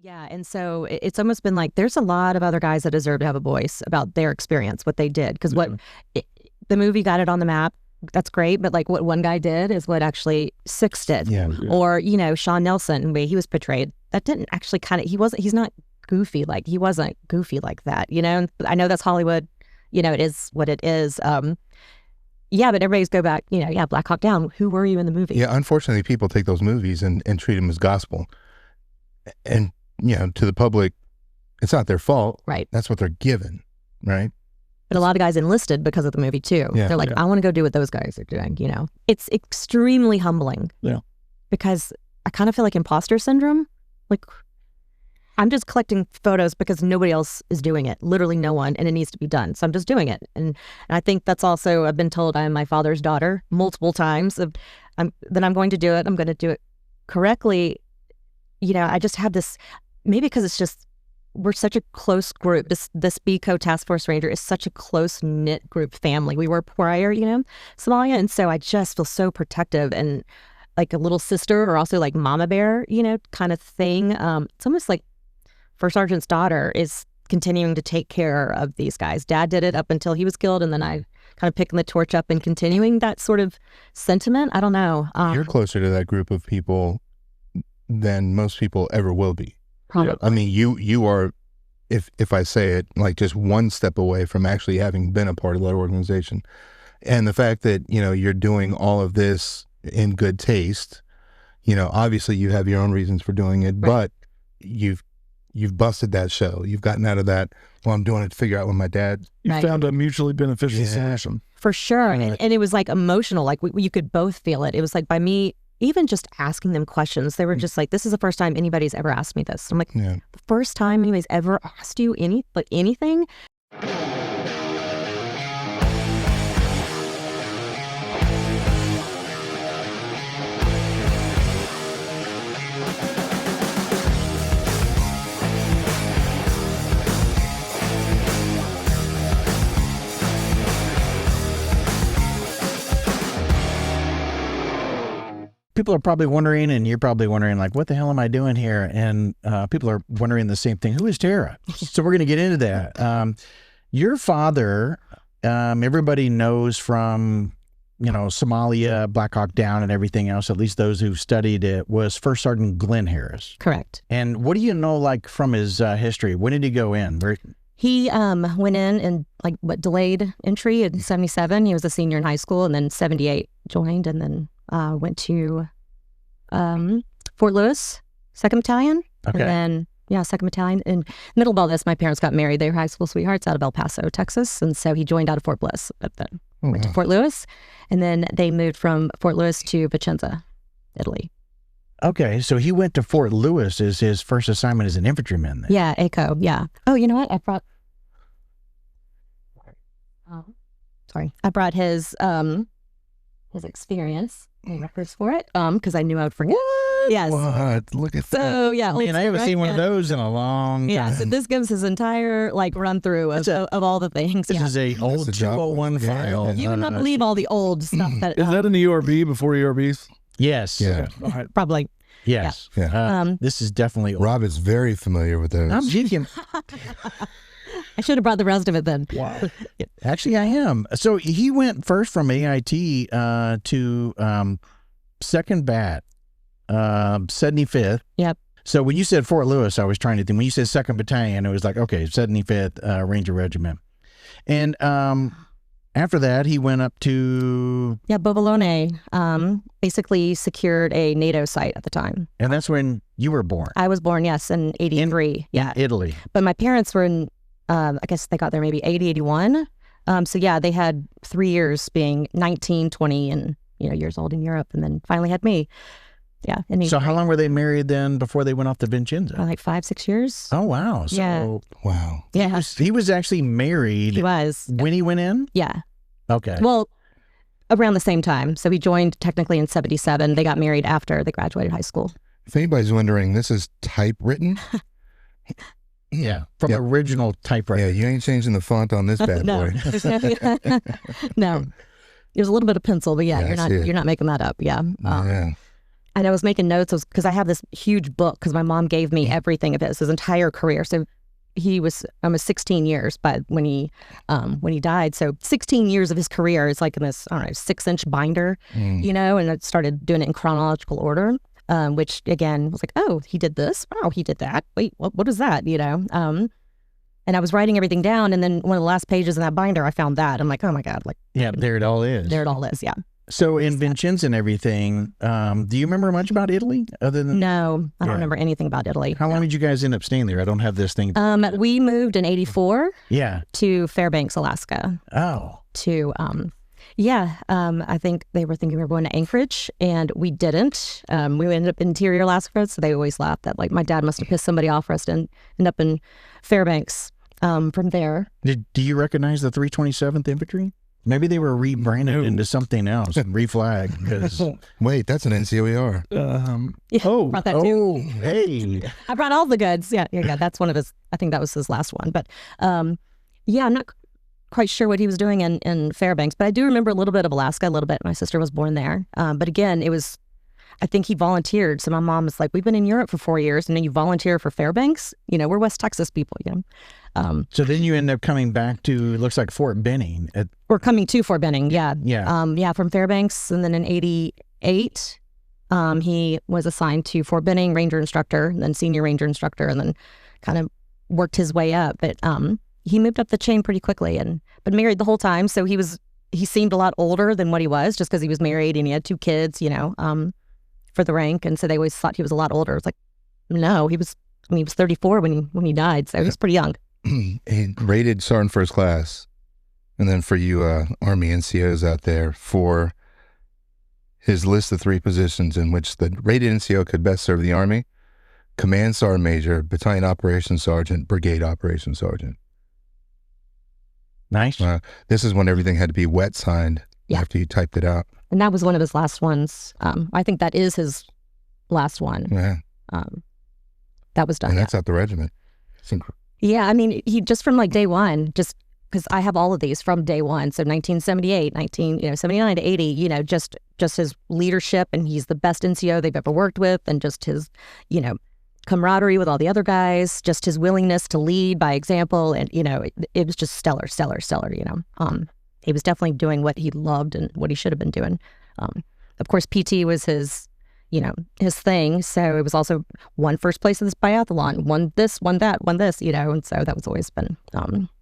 Yeah, and so it's almost been like there's a lot of other guys that deserve to have a voice about their experience, what they did, because the movie got it on the map. That's great, but like what one guy did is what actually Six did. Yeah. Or, Sean Nelson, the way he was portrayed, that didn't actually he's not goofy, he wasn't goofy like that, And I know that's Hollywood, it is what it is. Yeah, but everybody's go back, Black Hawk Down, who were you in the movie? Yeah, unfortunately, people take those movies and treat them as gospel. And, to the public, it's not their fault. Right. That's what they're given, right? But a lot of guys enlisted because of the movie too. Yeah. They're like, I want to go do what those guys are doing, It's extremely humbling. Yeah. Because I kind of feel like imposter syndrome. Like, I'm just collecting photos because nobody else is doing it. Literally no one, and it needs to be done. So I'm just doing it. And I think that's also, I've been told I'm my father's daughter multiple times. That I'm going to do it. I'm going to do it correctly. I just have this, maybe because it's just, we're such a close group. This BCO Task Force Ranger is such a close-knit group family. We were prior, Somalia. And so I just feel so protective and like a little sister, or also like mama bear, kind of thing. It's almost like First Sergeant's daughter is continuing to take care of these guys. Dad did it up until he was killed, and then I kind of picking the torch up and continuing that sort of sentiment. I don't know. You're closer to that group of people than most people ever will be. Probably. I mean, you are, if I say it, like just one step away from actually having been a part of that organization. And the fact that, you're doing all of this in good taste, obviously you have your own reasons for doing it, right. But you've busted that shell. You've gotten out of that, well, I'm doing it to figure out when my dad... You right. found a mutually beneficial solution. For sure. Right. And it was like emotional, like you could both feel it. It was like by me, even just asking them questions, they were just like, this is the first time anybody's ever asked me this. I'm like, the first time anybody's ever asked you anything? People are probably wondering, and you're probably wondering, like, what the hell am I doing here? And people are wondering the same thing. Who is Tara? So we're going to get into that. Your father, everybody knows from, Somalia, Black Hawk Down, and everything else, at least those who studied it, was First Sergeant Glenn Harris. Correct. And what do you know, like, from his history? When did he go in? He went in and delayed entry in 77. He was a senior in high school, and then 78 joined, and then went to Fort Lewis, 2nd Battalion. Okay. And then, 2nd Battalion. In the middle of all this, my parents got married. They were high school sweethearts out of El Paso, Texas. And so he joined out of Fort Bliss, but then went to Fort Lewis. And then they moved from Fort Lewis to Vicenza, Italy. Okay, so he went to Fort Lewis as his first assignment as an infantryman then. Yeah, ACO, yeah. Oh, you know what? I brought his experience and records for it, because I knew I would forget. What? Yes. What? Look at that. So yeah, And I haven't seen one of those in a long time. Yeah, so this gives his entire run through of all the things. This is a old 201 file. You would not believe all the old stuff that Is that an ERB before ERBs? Yes. Yeah. All right. probably. Yes. Yeah. This is definitely old. Rob is very familiar with those. I'm kidding. I should have brought the rest of it then. Wow. Actually, I am. So he went first from AIT to 2nd Bat, 75th. Yep. So when you said Fort Lewis, I was trying to think. When you said 2nd Battalion, it was like, okay, 75th Ranger Regiment. And after that, he went up to... Yeah, Bovolone basically secured a NATO site at the time. And that's when you were born. I was born, yes, in 83. In Italy. But my parents were in, I guess they got there maybe 80, 81. So yeah, they had 3 years being 19, 20, and years old in Europe, and then finally had me. Yeah. And So how long were they married then before they went off to Vincenzo? Like 5, 6 years. Oh, wow. So Yeah. Wow. Yeah. he was actually married He was. when he went in? Yeah. Okay. Well, around the same time. So he joined technically in 77. They got married after they graduated high school. If anybody's wondering, this is typewritten. Yeah. From original typewriter. Yeah, you ain't changing the font on this bad No. boy. No. There's a little bit of pencil, but Yeah, I see it. you're not making that up. Yeah. Yeah. and I was making notes because I have this huge book because my mom gave me everything of his entire career. So he was almost 16 years, but when he died, so 16 years of his career is like in this, I don't know, 6-inch binder, you know, and I started doing it in chronological order, which again was like, oh, he did this, oh, he did that. Wait, what is that? You know, and I was writing everything down, and then one of the last pages in that binder, I found that. I'm like, oh my god, like Yeah, there it all is. there it all is, yeah. So in Vincennes and everything, do you remember much about Italy other than? No, I don't remember anything about Italy. How long did you guys end up staying there? I don't have this thing. We moved in '84 Yeah. to Fairbanks, Alaska. Oh. To I think they were thinking we were going to Anchorage, and we didn't. We ended up in Interior Alaska, so they always laughed that like my dad must have pissed somebody off for us to end up in Fairbanks. From there, Do you recognize the 327th Infantry? Maybe they were rebranded into something else and reflagged because. Wait, that's an NCOER. Oh, brought that too. Oh, hey. I brought all the goods. Yeah. That's one of his. I think that was his last one. But I'm not quite sure what he was doing in Fairbanks, but I do remember a little bit of Alaska, a little bit. My sister was born there. But again, it was. I think he volunteered. So my mom was like, "We've been in Europe for 4 years, and then you volunteer for Fairbanks. You know, we're West Texas people. You know." So then you end up coming back to, it looks like Fort Benning. We're coming to Fort Benning. Yeah. Yeah. From Fairbanks, and then in '88, he was assigned to Fort Benning, Ranger instructor, and then senior Ranger instructor, and then kind of worked his way up. But he moved up the chain pretty quickly, but married the whole time. So he seemed a lot older than what he was, just because he was married and he had 2 kids. You know. For the rank, and so they always thought he was a lot older. It's like, no, he was 34 when he died, so he was pretty young. He rated Sergeant First Class, and then for you Army NCOs out there, for his list of 3 positions in which the rated NCO could best serve the Army: Command Sergeant Major, Battalion Operations Sergeant, Brigade Operations Sergeant. Nice. This is when everything had to be wet signed after you typed it out. And that was one of his last ones. I think that is his last one. Yeah. That was done. And that's out the regiment. Yeah, I mean, he just from like day one, just because I have all of these from day one. So 1978, 79 to 80, you know, just his leadership, and he's the best NCO they've ever worked with, and just his, you know, camaraderie with all the other guys, just his willingness to lead by example. And, you know, it was just stellar, you know. He was definitely doing what he loved and what he should have been doing. Of course, PT was his, you know, his thing. So it was also won first place in this biathlon, won this, won that, won this, you know. And so that was always been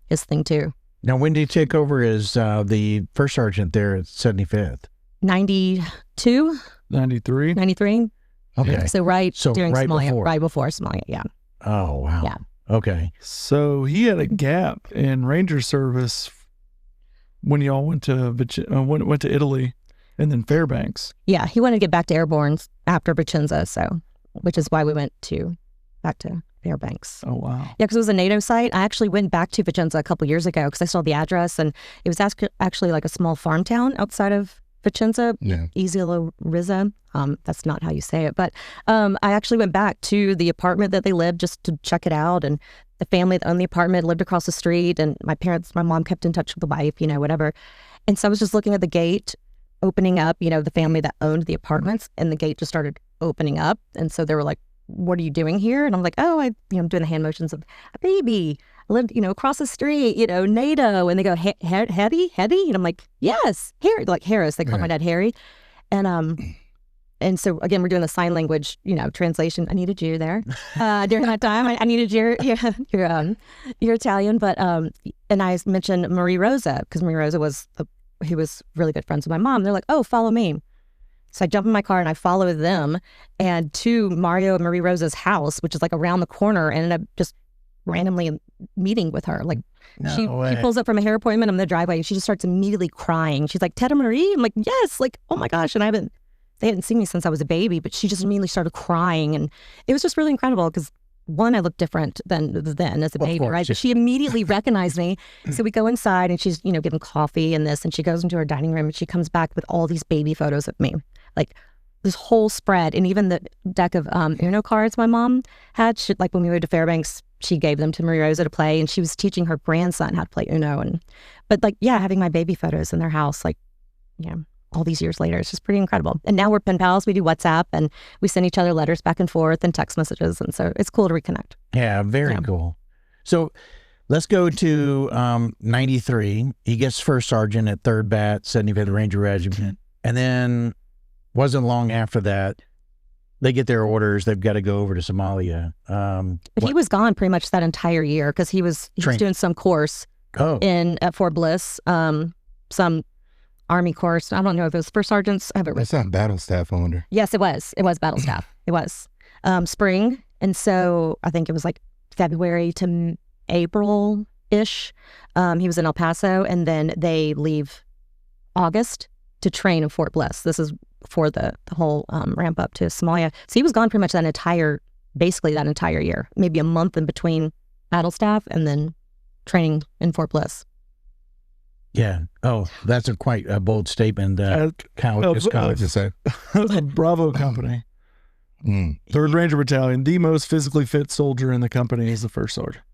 his thing too. Now, when did he take over as the first sergeant there at 75th? 92? 93. 93. Okay. So during right Somalia, before. right before Somalia, yeah. Oh, wow. Yeah. Okay. So he had a gap in Ranger service when y'all went to went to Italy, and then Fairbanks. Yeah, he wanted to get back to airborne after Vicenza, so which is why we went back to Fairbanks. Oh wow! Yeah, because it was a NATO site. I actually went back to Vicenza a couple years ago because I saw the address, and it was actually like a small farm town outside of Vicenza, Isola Rizza. That's not how you say it, but I actually went back to the apartment that they lived just to check it out, and the family that owned the apartment lived across the street, and my mom kept in touch with the wife, you know, whatever. And so I was just looking at the gate opening up, you know, the family that owned the apartments, and the gate just started opening up. And so they were like, "What are you doing here?" And I'm like, "Oh, I'm doing the hand motions of a baby. I lived, you know, across the street, you know, NATO." And they go, Hetty? And I'm like, "Yes, Harry," like Harris. They call my dad Harry. And so again, we're doing the sign language, you know, translation. I needed you there during that time. I needed your Italian, but and I mentioned Marie Rosa because Marie Rosa was really good friends with my mom. They're like, "Oh, follow me." So I jump in my car and I follow them and to Mario and Marie Rosa's house, which is like around the corner, and ended up just randomly meeting with her. Like she pulls up from a hair appointment in the driveway and she just starts immediately crying. She's like, "Teta Marie?" I'm like, "Yes." Like, oh my gosh. And they hadn't seen me since I was a baby, but she just immediately started crying. And it was just really incredible because one, I looked different than as a baby, right? But she immediately recognized me. So we go inside and she's, you know, getting coffee and this, and she goes into her dining room and she comes back with all these baby photos of me. Like this whole spread, and even the deck of Uno cards my mom had. Like when we moved to Fairbanks, she gave them to Maria Rosa to play, and she was teaching her grandson how to play Uno. But like, yeah, having my baby photos in their house, like, yeah, all these years later. It's just pretty incredible. And now we're pen pals. We do WhatsApp and we send each other letters back and forth and text messages. And so it's cool to reconnect. Yeah, very cool. So let's go to 93. He gets first sergeant at 3rd Bat, 75th Ranger Regiment. And then wasn't long after that, they get their orders. They've got to go over to Somalia. But he was gone pretty much that entire year because he was doing some course at Fort Bliss, some Army course. I don't know if it was first sergeants. I have it written. That's not battle staff, I wonder. Yes, it was. It was battle staff. It was spring. And so I think it was like February to April-ish. He was in El Paso, and then they leave August to train in Fort Bliss. This is before the whole ramp up to Somalia. So he was gone pretty much basically that entire year, maybe a month in between battle staff and then training in Fort Bliss. Yeah. Oh, that's quite a bold statement. Bravo Company. 3rd Ranger Battalion, the most physically fit soldier in the company is the first sergeant.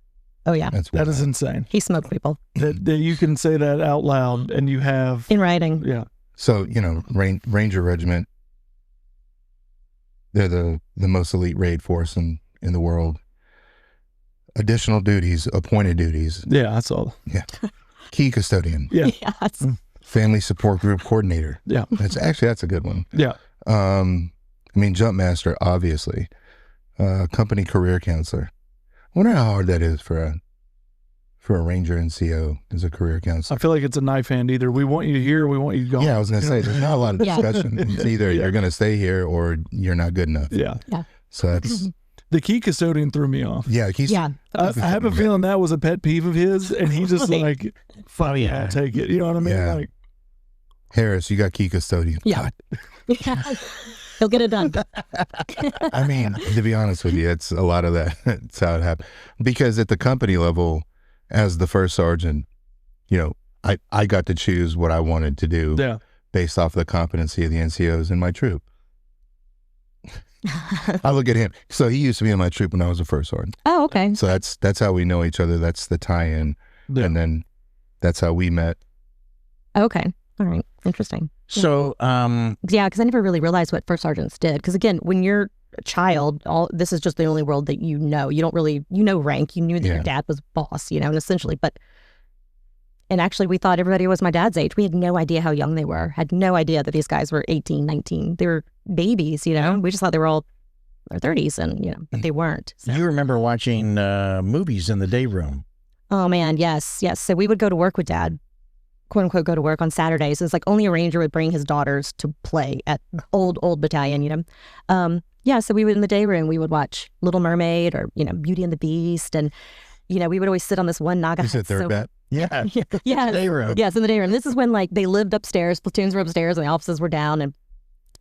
Oh, yeah. That is insane. He smoked people. That you can say that out loud and you have... in writing. Yeah. So, Ranger Regiment, they're the most elite raid force in the world. Additional duties, appointed duties. Yeah, that's all. Yeah. Key custodian. Yeah. Yes. Family support group coordinator. Yeah. That's a good one. Yeah. Jump master, obviously. Company career counselor. I wonder how hard that is for a Ranger NCO as a career counselor. I feel like it's a knife hand. Either we want you here or we want you gone. Yeah, I was going to say, there's not a lot of discussion. It's either you're going to stay here or you're not good enough. Yeah. So that's... The key custodian threw me off. Yeah. I have a feeling that was a pet peeve of his, and he just like, fuck I'll take it. You know what I mean? Yeah. Like, Harris, you got key custodian. Yeah. He'll get it done. I mean, to be honest with you, it's a lot of that. That's how it happened. Because at the company level, as the first sergeant, I got to choose what I wanted to do based off the competency of the NCOs in my troop. I look at him. So he used to be in my troop when I was a first sergeant. Oh, okay. So that's how we know each other. That's the tie-in. Yeah. And then that's how we met. Okay. All right. Interesting. So, because I never really realized what first sergeants did. Because again, when you're a child, this is just the only world that you know. You don't really, rank. You knew that your dad was boss, and essentially. And actually, we thought everybody was my dad's age. We had no idea how young they were. Had no idea that these guys were 18, 19. They were babies, We just thought they were all in their 30s, and, but they weren't. So. You remember watching movies in the day room. Oh, man, yes. So we would go to work with Dad, quote unquote, go to work on Saturdays. It's like only a Ranger would bring his daughters to play at old battalion, so we would, in the day room, we would watch Little Mermaid or, Beauty and the Beast. And, we would always sit on this one Naga. Is it 3rd Bat? Yeah. Yes. Day room. Yes, in the day room. This is when they lived upstairs, platoons were upstairs and the offices were down.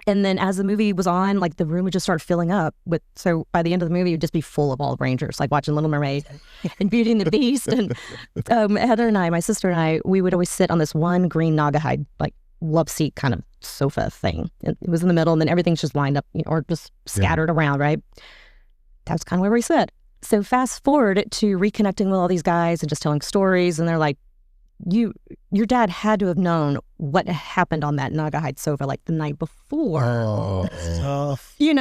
And then as the movie was on, the room would just start filling up so by the end of the movie, it would just be full of all Rangers, watching Little Mermaid and Beauty and the Beast. And Heather and I, my sister and I, we would always sit on this one green Naugahyde, love seat kind of sofa thing. It was in the middle, and then everything's just lined up, or just scattered around, right? That's kind of where we sit. So fast forward to reconnecting with all these guys and just telling stories, and they're like, your dad had to have known what happened on that Naugahyde sofa the night before. Oh, tough. When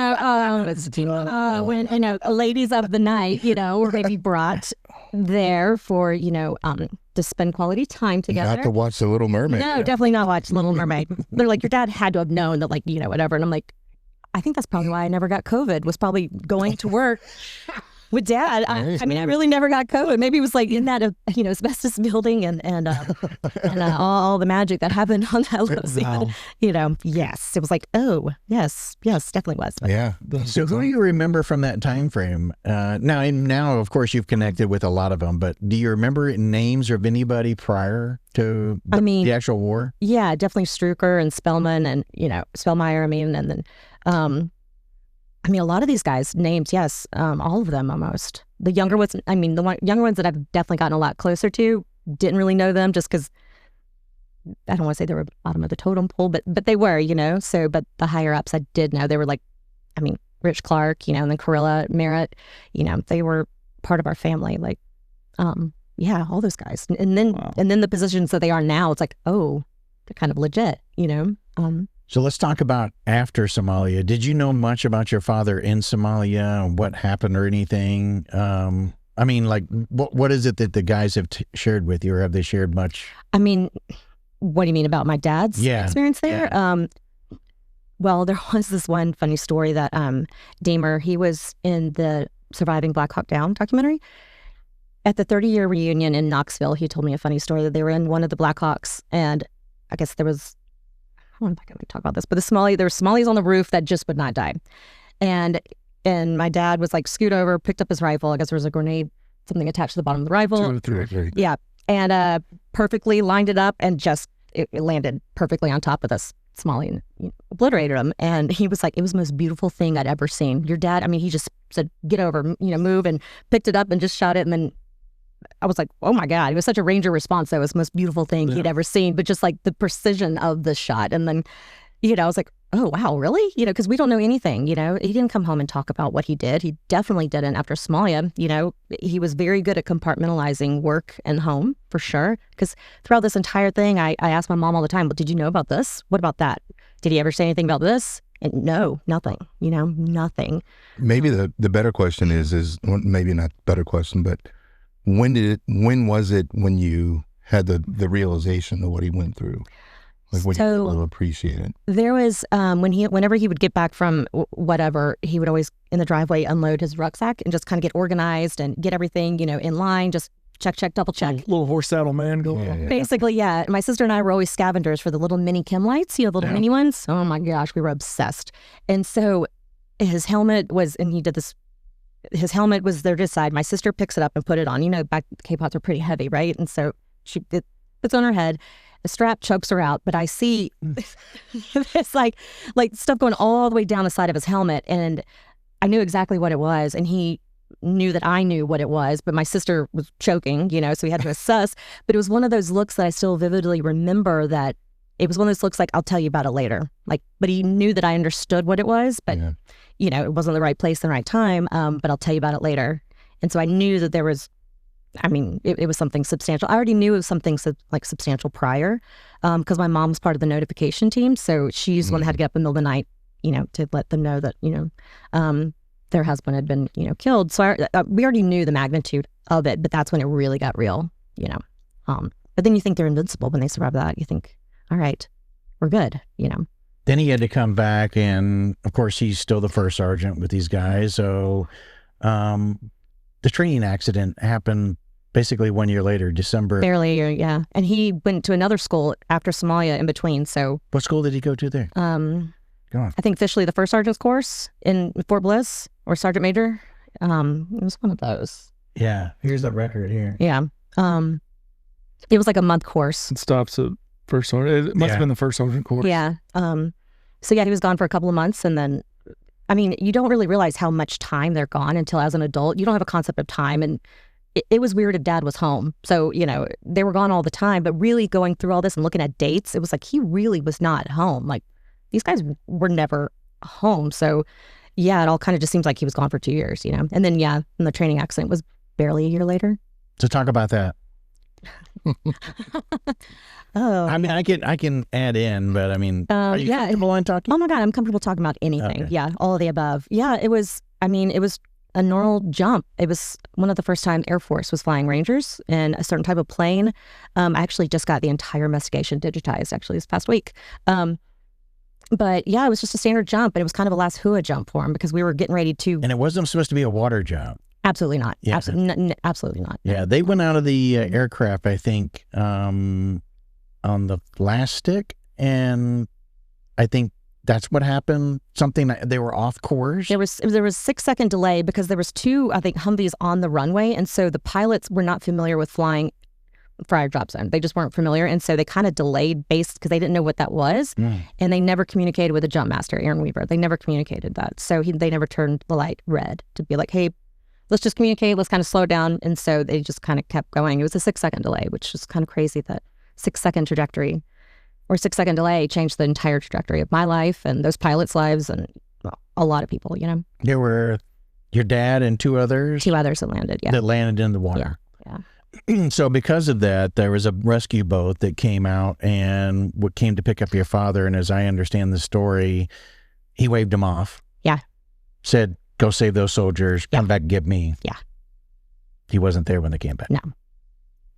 ladies of the night, were maybe brought there for to spend quality time together. Not to watch The Little Mermaid. No, definitely not watch Little Mermaid. They're like, your dad had to have known that, whatever. And I'm like, I think that's probably why I never got COVID. Was probably going to work with Dad. I mean, I really never got COVID. Maybe it was in that, asbestos building and all the magic that happened on that little Wow. Yes. It was oh, yes, definitely was. But. Yeah. So who do you remember from that time frame? Now, of course, you've connected with a lot of them, but do you remember names of anybody prior to the actual war? Yeah, definitely Strucker and Spellman and, Spellmeyer, and then... a lot of these guys, names, yes, all of them almost. The younger ones, younger ones that I've definitely gotten a lot closer to, didn't really know them just because, I don't want to say they were bottom of the totem pole, but they were, but the higher ups I did know. They were Rich Clark, and then Corilla Merritt, they were part of our family, all those guys. And then the positions that they are now, it's oh, they're kind of legit, So let's talk about after Somalia. Did you know much about your father in Somalia? What happened or anything? I mean, like, what is it that the guys have shared with you, or have they shared much? I mean, what do you mean about my dad's experience there? Yeah. Well, there was this one funny story that Damer, he was in the Surviving Black Hawk Down documentary. At the 30-year reunion in Knoxville, he told me a funny story that they were in one of the Black Hawks, and I guess there was, I don't know if I can talk about this, but there were Somalis on the roof that just would not die. And my dad was like, scoot over, picked up his rifle. I guess there was a grenade, something attached to the bottom of the rifle. 2 or 3. Yeah. And perfectly lined it up, and just, it landed perfectly on top of this Somali and obliterated him. And he was like, it was the most beautiful thing I'd ever seen. Your dad, I mean, he just said, get over, move, and picked it up and just shot it. And then I was like, oh my God, it was such a Ranger response. That was the most beautiful thing he'd ever seen, but just like the precision of the shot. And then, I was like, oh, wow, really? Because we don't know anything, He didn't come home and talk about what he did. He definitely didn't after Somalia. He was very good at compartmentalizing work and home, for sure. Because throughout this entire thing, I asked my mom all the time, well, did you know about this? What about that? Did he ever say anything about this? And no, nothing, nothing. Maybe the better question is well, maybe not better question, but when was it when you had the realization of what he went through? Like, when you appreciate it. There was, whenever he would get back from whatever, he would always, in the driveway, unload his rucksack and just kind of get organized and get everything, in line, just check, double check. Little horse saddle man going on. Basically, yeah. My sister and I were always scavengers for the little mini chem lights, the little mini ones. Oh my gosh, we were obsessed. And so his helmet was, and he did this, his helmet was there to his side. My sister picks it up and put it on. Back K-pots are pretty heavy, right? And so it puts on her head. The strap chokes her out, but I see this like stuff going all the way down the side of his helmet, and I knew exactly what it was, and he knew that I knew what it was, but my sister was choking, so he had to assess. But it was one of those looks that I still vividly remember, that it was one of those looks like, I'll tell you about it later. But he knew that I understood what it was, but it wasn't the right place, the right time, but I'll tell you about it later. And so I knew that there was, it was something substantial. I already knew it was something substantial prior, because my mom was part of the notification team. So she's the one that had to get up in the middle of the night, to let them know that, their husband had been, killed. So we already knew the magnitude of it, but that's when it really got real, But then you think they're invincible when they survive that. You think, all right, we're good, Then he had to come back, and of course he's still the first sergeant with these guys. So the training accident happened basically 1 year later, December. Barely a year, yeah. And he went to another school after Somalia in between. So what school did he go to there? Go on. I think officially the first sergeant's course in Fort Bliss, or sergeant major. It was one of those. Yeah. Here's the record here. Yeah. It was like a month course. It stops at first sergeant. It must have been the first sergeant course. Yeah. So yeah, he was gone for a couple of months, and then, you don't really realize how much time they're gone until, as an adult, you don't have a concept of time. And it was weird if Dad was home. So, they were gone all the time, but really going through all this and looking at dates, it was like he really was not home. Like, these guys were never home. So yeah, it all kind of just seems like he was gone for 2 years, And then, and the training accident was barely a year later. So talk about that. Oh, I can add in, but are you comfortable in talking? Oh my God, I'm comfortable talking about anything. Okay. Yeah, all of the above. Yeah, it was a normal jump. It was one of the first time Air Force was flying Rangers in a certain type of plane. I actually just got the entire investigation digitized actually this past week. But yeah, it was just a standard jump, but it was kind of a last hua jump for him, because we were getting ready to. And it wasn't supposed to be a water jump. Absolutely not. Yeah. Absolutely not. Yeah, they went out of the aircraft, I think, on the last stick, and I think that's what happened. Something, they were off course. There was 6-second delay, because there was 2, I think, Humvees on the runway, and so the pilots were not familiar with flying fire drop zone. They just weren't familiar, and so they kind of delayed based, because they didn't know what that was, and they never communicated with the jump master, Aaron Weaver. They never communicated that, so they never turned the light red to be like, hey, let's just communicate, let's kind of slow down. And so they just kind of kept going. It was a 6-second delay, which is kind of crazy that 6-second trajectory or 6-second delay changed the entire trajectory of my life and those pilots' lives and a lot of people, There were your dad and 2 others? 2 others that landed, yeah. That landed in the water. Yeah. So because of that, there was a rescue boat that came out and what came to pick up your father. And as I understand the story, he waved him off. Yeah. Said, go save those soldiers. Come back and get me. Yeah. He wasn't there when they came back. No.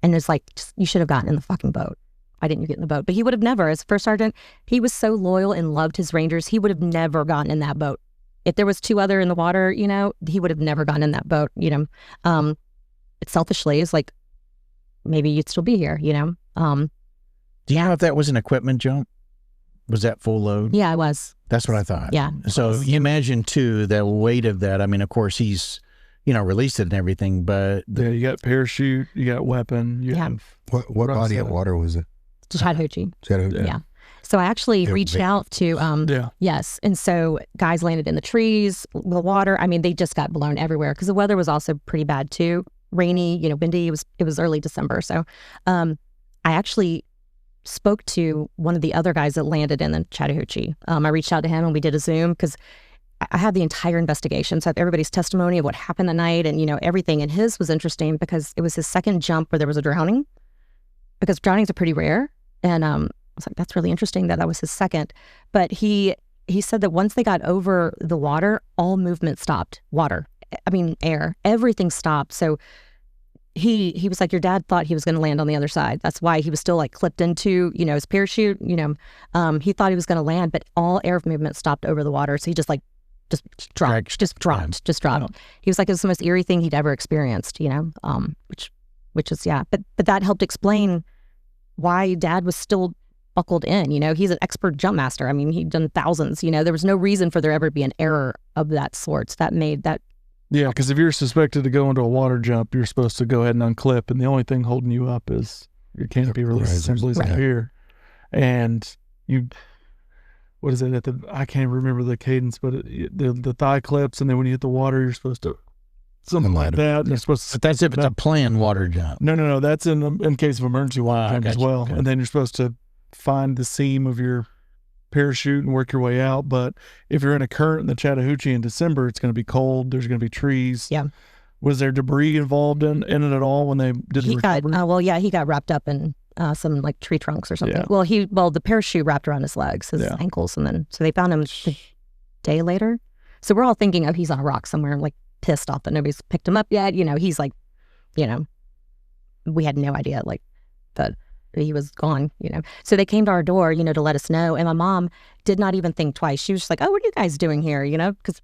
And it's like, just, you should have gotten in the fucking boat. Why didn't you get in the boat? But he would have never, as first sergeant, he was so loyal and loved his Rangers. He would have never gotten in that boat. If there was 2 other in the water, you know, he would have never gotten in that boat, you know. It selfishly is like, maybe you'd still be here, you know. Do you know if that was an equipment jump? Was that full load? Yeah, it was. That's what I thought. Yeah. So you imagine too, the weight of that. I mean, of course he's, you know, released it and everything, but Yeah, you got parachute, you got weapon, you Yeah. have What body of water was it? Chattahoochee. Chattahoochee. Yeah. So I actually Yeah, reached they- out to, yeah. yes. And so guys landed in the trees, the water. I mean, they just got blown everywhere because the weather was also pretty bad too. Rainy, you know, windy. It was early December. So I actually spoke to one of the other guys that landed in the Chattahoochee. I reached out to him and we did a Zoom because I had the entire investigation. So I have everybody's testimony of what happened that night and, you know, everything. And his was interesting because it was his second jump where there was a drowning, because drownings are pretty rare. And I was like, that's really interesting that was his second. But he said that once they got over the water, all movement stopped. Air, everything stopped. So he was like, your dad thought he was going to land on the other side. That's why he was still like clipped into, you know, his parachute, you know, he thought he was going to land, but all air movement stopped over the water. So he just dropped. He was like, it was the most eerie thing he'd ever experienced, you know, which is, yeah. But that helped explain why dad was still buckled in, you know. He's an expert jump master. I mean, he'd done thousands, you know. There was no reason for there ever be an error of that sort. That made that. Yeah, because if you're suspected to go into a water jump, you're supposed to go ahead and unclip, and the only thing holding you up is your canopy release assemblies up here. And you, what is it? I can't remember the cadence, but the thigh clips, and then when you hit the water, you're supposed to something like that. And you're supposed to. But that's if it's a planned water jump. No. That's in case of emergency water jump as well. Okay. And then you're supposed to find the seam of your parachute and work your way out. But if you're in a current in the Chattahoochee in December, it's going to be cold. There's going to be trees. Yeah. Was there debris involved in it at all when they did the recovery? He got wrapped up in some like tree trunks or something. Yeah. Well, the parachute wrapped around his legs, his ankles, and then so they found him the day later. So we're all thinking, oh, he's on a rock somewhere, like pissed off that nobody's picked him up yet. You know, he's like, you know, we had no idea like that he was gone, you know. So they came to our door, you know, to let us know. And my mom did not even think twice. She was just like, oh, what are you guys doing here? You know, because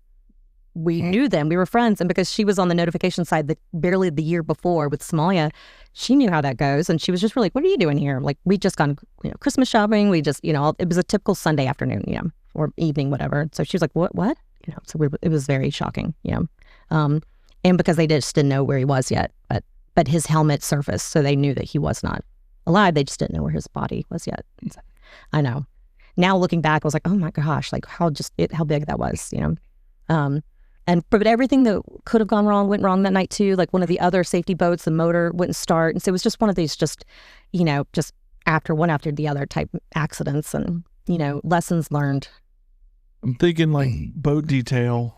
we knew them, we were friends. And because she was on the notification side that barely the year before with Somalia, she knew how that goes. And she was just really like, what are you doing here? Like, we just gone, you know, Christmas shopping. We just, you know, it was a typical Sunday afternoon, you know, or evening, whatever. So she was like, what? You know, so it was very shocking, you know. And because they just didn't know where he was yet, but his helmet surfaced, so they knew that he was not alive. They just didn't know where his body was yet. So, I know. Now looking back, I was like, oh my gosh, like how big that was, you know. But everything that could have gone wrong went wrong that night too. Like one of the other safety boats, the motor wouldn't start, and so it was just one of these, just, you know, just after the other type accidents, and, you know, lessons learned. I'm thinking like boat detail.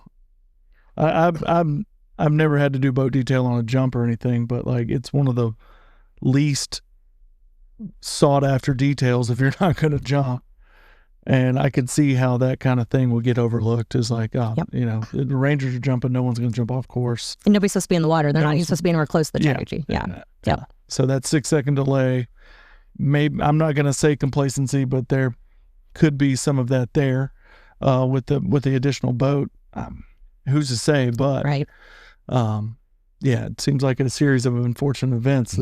I've never had to do boat detail on a jump or anything, but like it's one of the least sought after details if you're not going to jump. And I could see how that kind of thing would get overlooked. Is like, you know, the Rangers are jumping, no one's going to jump off course. And nobody's supposed to be in the water. They're not even supposed to be anywhere close to the Chattahoochee. Yeah. So that 6-second delay, maybe, I'm not going to say complacency, but there could be some of that there with the additional boat. Who's to say? But right. It seems like a series of unfortunate events.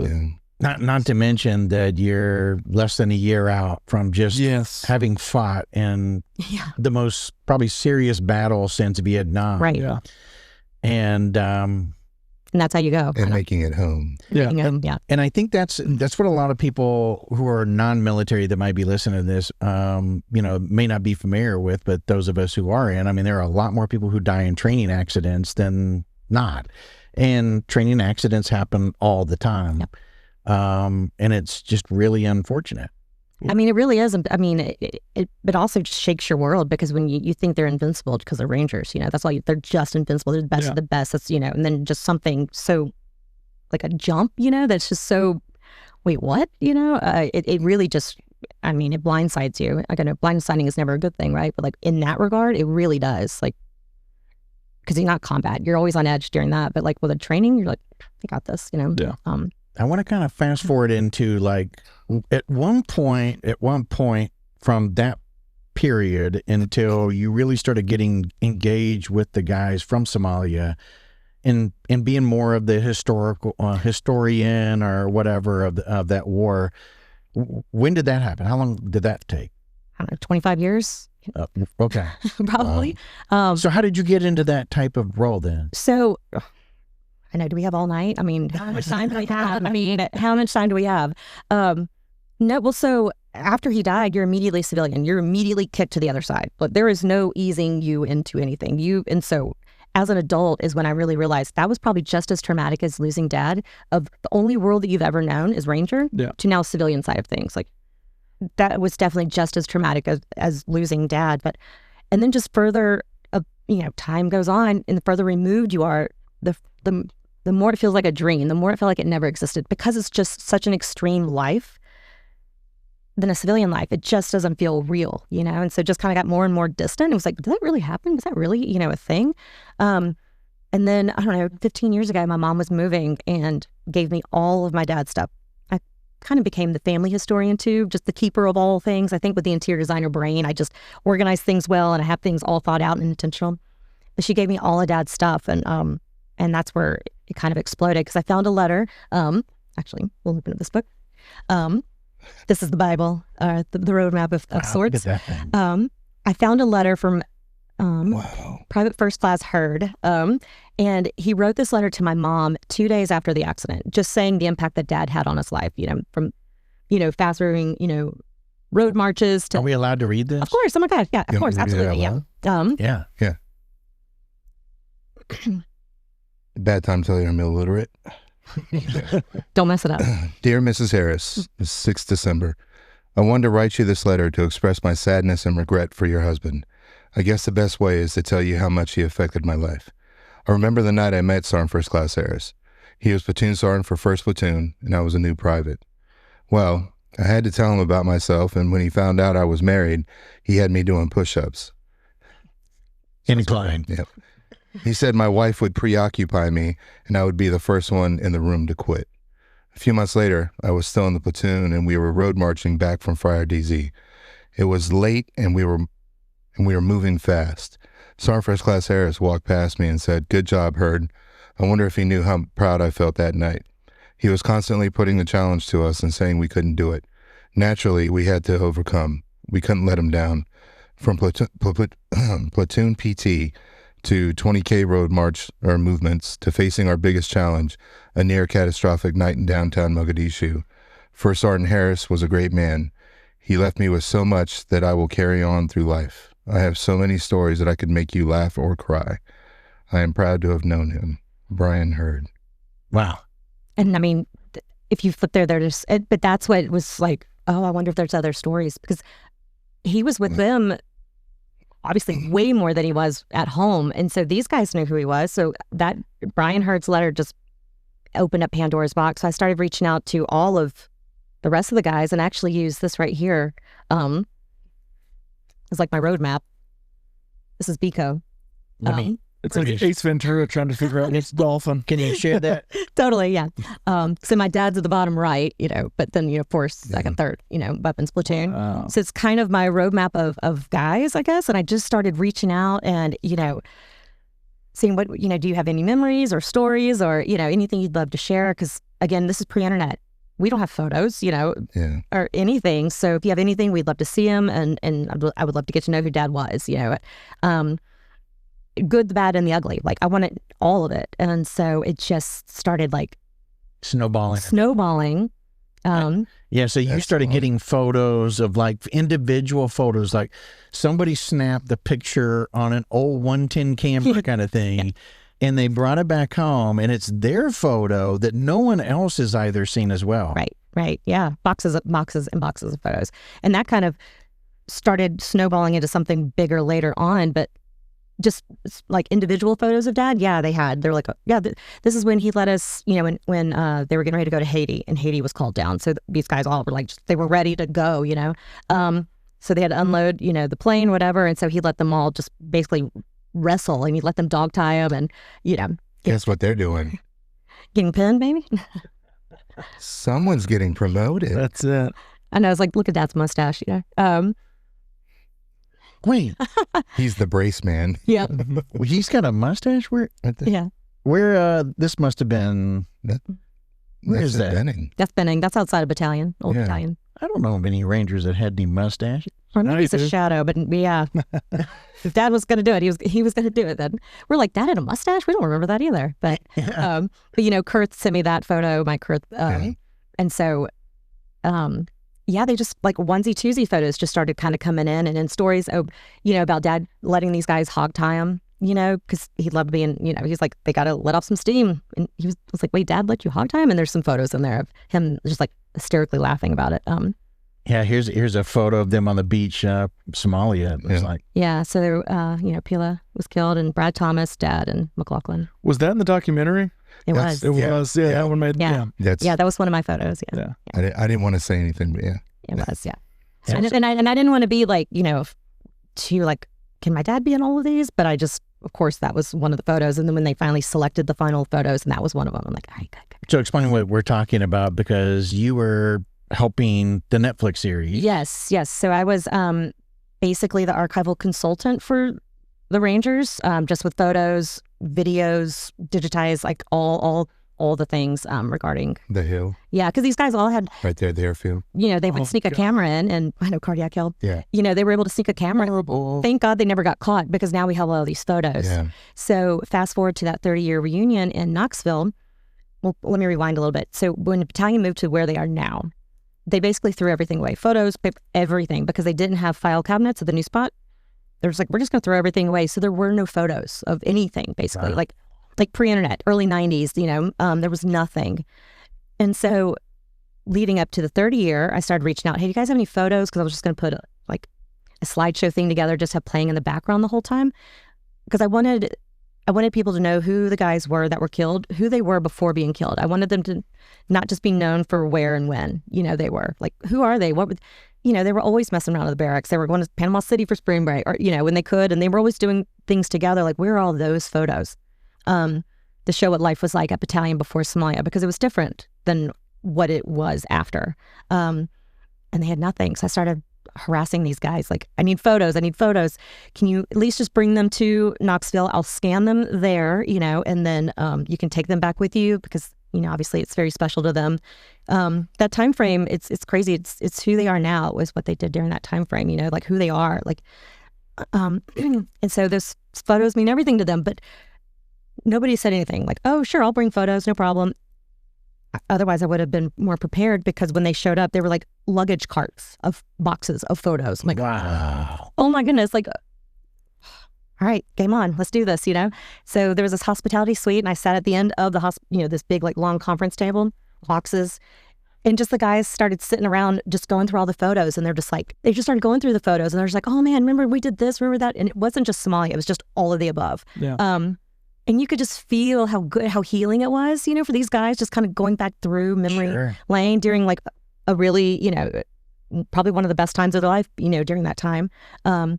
Not to mention that you're less than a year out from just having fought in the most probably serious battle since Vietnam. Right. Yeah. And that's how you go. And making it home. Yeah. And I think that's what a lot of people who are non-military that might be listening to this, you know, may not be familiar with, but those of us who are in, I mean, there are a lot more people who die in training accidents than not. And training accidents happen all the time. Yep. And it's just really unfortunate. I mean, it really is. I mean, it also just shakes your world, because when you think they're invincible because they're Rangers, you know, that's all they're just invincible. They're the best of the best. That's, you know, and then just something so like a jump, that's just so, wait, what? It really just, I mean, it blindsides you. Like, I know blindsiding is never a good thing, right? But like in that regard, it really does. Like, because you're not combat, you're always on edge during that. But like with a training, you're like, I got this, Yeah. I want to kind of fast forward into like at one point from that period until you really started getting engaged with the guys from Somalia and being more of the historical historian or whatever of that war. When did that happen? How long did that take? I don't know, 25 years. Okay. Probably. So how did you get into that type of role then? So I know, do we have all night? I mean, how much time do we have? How much time do we have? No, well, so after he died, you're immediately civilian. You're immediately kicked to the other side. But there is no easing you into anything. And so as an adult is when I really realized that was probably just as traumatic as losing dad. Of the only world that you've ever known is Ranger, to now civilian side of things. Like, that was definitely just as traumatic as losing dad. And then just further, time goes on, and the further removed you are, the more it feels like a dream, the more it felt like it never existed, because it's just such an extreme life than a civilian life. It just doesn't feel real, and so it just kind of got more and more distant. It was like, did that really happen? Was that really, a thing? And then, I don't know, 15 years ago, my mom was moving and gave me all of my dad's stuff. I kind of became the family historian too, just the keeper of all things. I think with the interior designer brain, I just organize things well, and I have things all thought out and intentional. But she gave me all of dad's stuff, and that's where it kind of exploded, because I found a letter. Actually, we'll open up this book. This is the Bible, the roadmap of sorts. Look at that thing. I found a letter from Private First Class Hurd, and he wrote this letter to my mom 2 days after the accident, just saying the impact that dad had on his life, from, fast moving, road marches to... Are we allowed to read this? Of course. Oh my God. Yeah, of course. Absolutely. Yeah. Yeah. Bad time to tell you I'm illiterate. Don't mess it up. Dear Mrs. Harris, 6th December. I wanted to write you this letter to express my sadness and regret for your husband. I guess the best way is to tell you how much he affected my life. I remember the night I met Sergeant First Class Harris. He was platoon sergeant for 1st Platoon, and I was a new private. Well, I had to tell him about myself, and when he found out I was married, he had me doing push-ups. Incline. Yep. He said my wife would preoccupy me, and I would be the first one in the room to quit. A few months later, I was still in the platoon, and we were road marching back from Friar DZ. It was late, and we were moving fast. Sergeant First Class Harris walked past me and said, "Good job, Hurd." I wonder if he knew how proud I felt that night. He was constantly putting the challenge to us and saying we couldn't do it. Naturally, we had to overcome. We couldn't let him down. From platoon PT to 20K road march or movements to facing our biggest challenge, a near catastrophic night in downtown Mogadishu. First Sergeant Harris was a great man. He left me with so much that I will carry on through life. I have so many stories that I could make you laugh or cry. I am proud to have known him. Brian Hurd. Wow. And I mean, if you flip there, but that's what it was like, oh, I wonder if there's other stories, because he was with them obviously way more than he was at home. And so these guys knew who he was. So that Brian Hurd's letter just opened up Pandora's box. So I started reaching out to all of the rest of the guys and actually used this right here. It's like my roadmap. This is Biko. It's like Ace Ventura trying to figure out which dolphin. Can you share that? Totally, yeah. So my dad's at the bottom right, but then, of course, second, third, weapons platoon. Wow. So it's kind of my roadmap of guys, I guess. And I just started reaching out and, seeing what, do you have any memories or stories or, anything you'd love to share? Because, again, this is pre-internet. We don't have photos, or anything. So if you have anything, we'd love to see them. And I would love to get to know who dad was, good, the bad, and the ugly. Like, I wanted all of it. And so it just started like snowballing. Yeah, so you started getting photos of like individual photos, like somebody snapped the picture on an old 110 camera kind of thing, and they brought it back home, and it's their photo that no one else has either seen as well. Right. Yeah. Boxes and boxes of photos. And that kind of started snowballing into something bigger later on. But just like individual photos of Dad. Yeah, they had. They're like, yeah, this is when he let us, you know, when they were getting ready to go to Haiti, and Haiti was called down. So these guys all were like, they were ready to go, you know. So they had to unload, you know, the plane, whatever. And so he let them all just basically wrestle, and he let them dog tie them, and, you know. Guess what they're doing? Getting pinned, maybe. Someone's getting promoted. That's it. I know. I was like, look at Dad's mustache, you know. Wait, He's the brace man. Yeah. he's got a mustache? Where? Yeah. Where? This must have been. Where is that? Benning. That's Benning. That's outside of Battalion, old Yeah. Battalion. I don't know of any Rangers that had any mustache. Or maybe you it's a do. shadow, but yeah. If Dad was going to do it, he was going to do it then. We're like, Dad had a mustache? We don't remember that either. But, but you know, Kurt sent me that photo, my Kurt. And so, yeah, they just like onesie twosie photos just started kind of coming in, and in stories, you know, about Dad letting these guys hog tie him, you know, because he loved being, you know, he's like, they got to let off some steam. And he was like, wait, Dad let you hog tie him? And there's some photos in there of him just like hysterically laughing about it. Yeah, here's a photo of them on the beach, Somalia. It looks like. Yeah, so there, you know, Pila was killed, and Brad Thomas, Dad, and McLaughlin. Was that in the documentary? It That's- was. It was. Yeah, that one made. Yeah. Yeah. Yeah, that was one of my photos. Yeah, Yeah. I didn't want to say anything, but yeah. it was. Yeah, Yeah. and I didn't want to be like, you know, too like, can my dad be in all of these? But I just, of course, that was one of the photos. And then when they finally selected the final photos, and that was one of them, I'm like, all right, good. So explain what we're talking about, because you were helping the Netflix series. Yes. So I was basically the archival consultant for the Rangers, just with photos, videos, digitize, like all the things regarding. The hill Yeah, because these guys all had, right there, the airfield. you know, they would Oh, sneak a God. camera in, and I know cardiac help. Yeah. You know, they were able to sneak a camera. Horrible. Thank God they never got caught, because now we have all these photos. Yeah. So fast forward to that 30-year reunion in Knoxville. Well, let me rewind a little bit. So when the battalion moved to where they are now, they basically threw everything away. Photos, paper, everything, because they didn't have file cabinets at the new spot. They're just like, we're just going to throw everything away. So there were no photos of anything, basically. Wow. Like pre-internet, early 90s, you know, there was nothing. And so leading up to the 30-year, I started reaching out, hey, do you guys have any photos? Because I was just going to put a slideshow thing together, just have playing in the background the whole time. Because I wanted people to know who the guys were that were killed, who they were before being killed. I wanted them to not just be known for where and when, you know, they were. Like, who are they? What would, you know, they were always messing around in the barracks. They were going to Panama City for spring break, or, you know, when they could. And they were always doing things together. Like, where are all those photos? To show what life was like at battalion before Somalia, because it was different than what it was after. And they had nothing. So I started harassing these guys, like, I need photos. Can you at least just bring them to Knoxville? I'll scan them there, you know, and then you can take them back with you, because, you know, obviously it's very special to them. That time frame, it's crazy. It's who they are now. It was what they did during that time frame, you know, like who they are. Like, and so those photos mean everything to them, but nobody said anything. Like, oh, sure, I'll bring photos, no problem. Otherwise, I would have been more prepared, because when they showed up, they were like luggage carts of boxes of photos. I'm like, Wow. oh my goodness, like, all right, game on, let's do this, you know? So there was this hospitality suite, and I sat at the end of the you know, this big, like, long conference table, boxes, and just the guys started sitting around just going through all the photos, and they're just like, they just started going through the photos, and they're just like, oh man, remember we did this, remember that? And it wasn't just Somalia, it was just all of the above. Yeah. And you could just feel how good, how healing it was, you know, for these guys, just kind of going back through memory lane during like a really, you know, probably one of the best times of their life, you know, during that time. And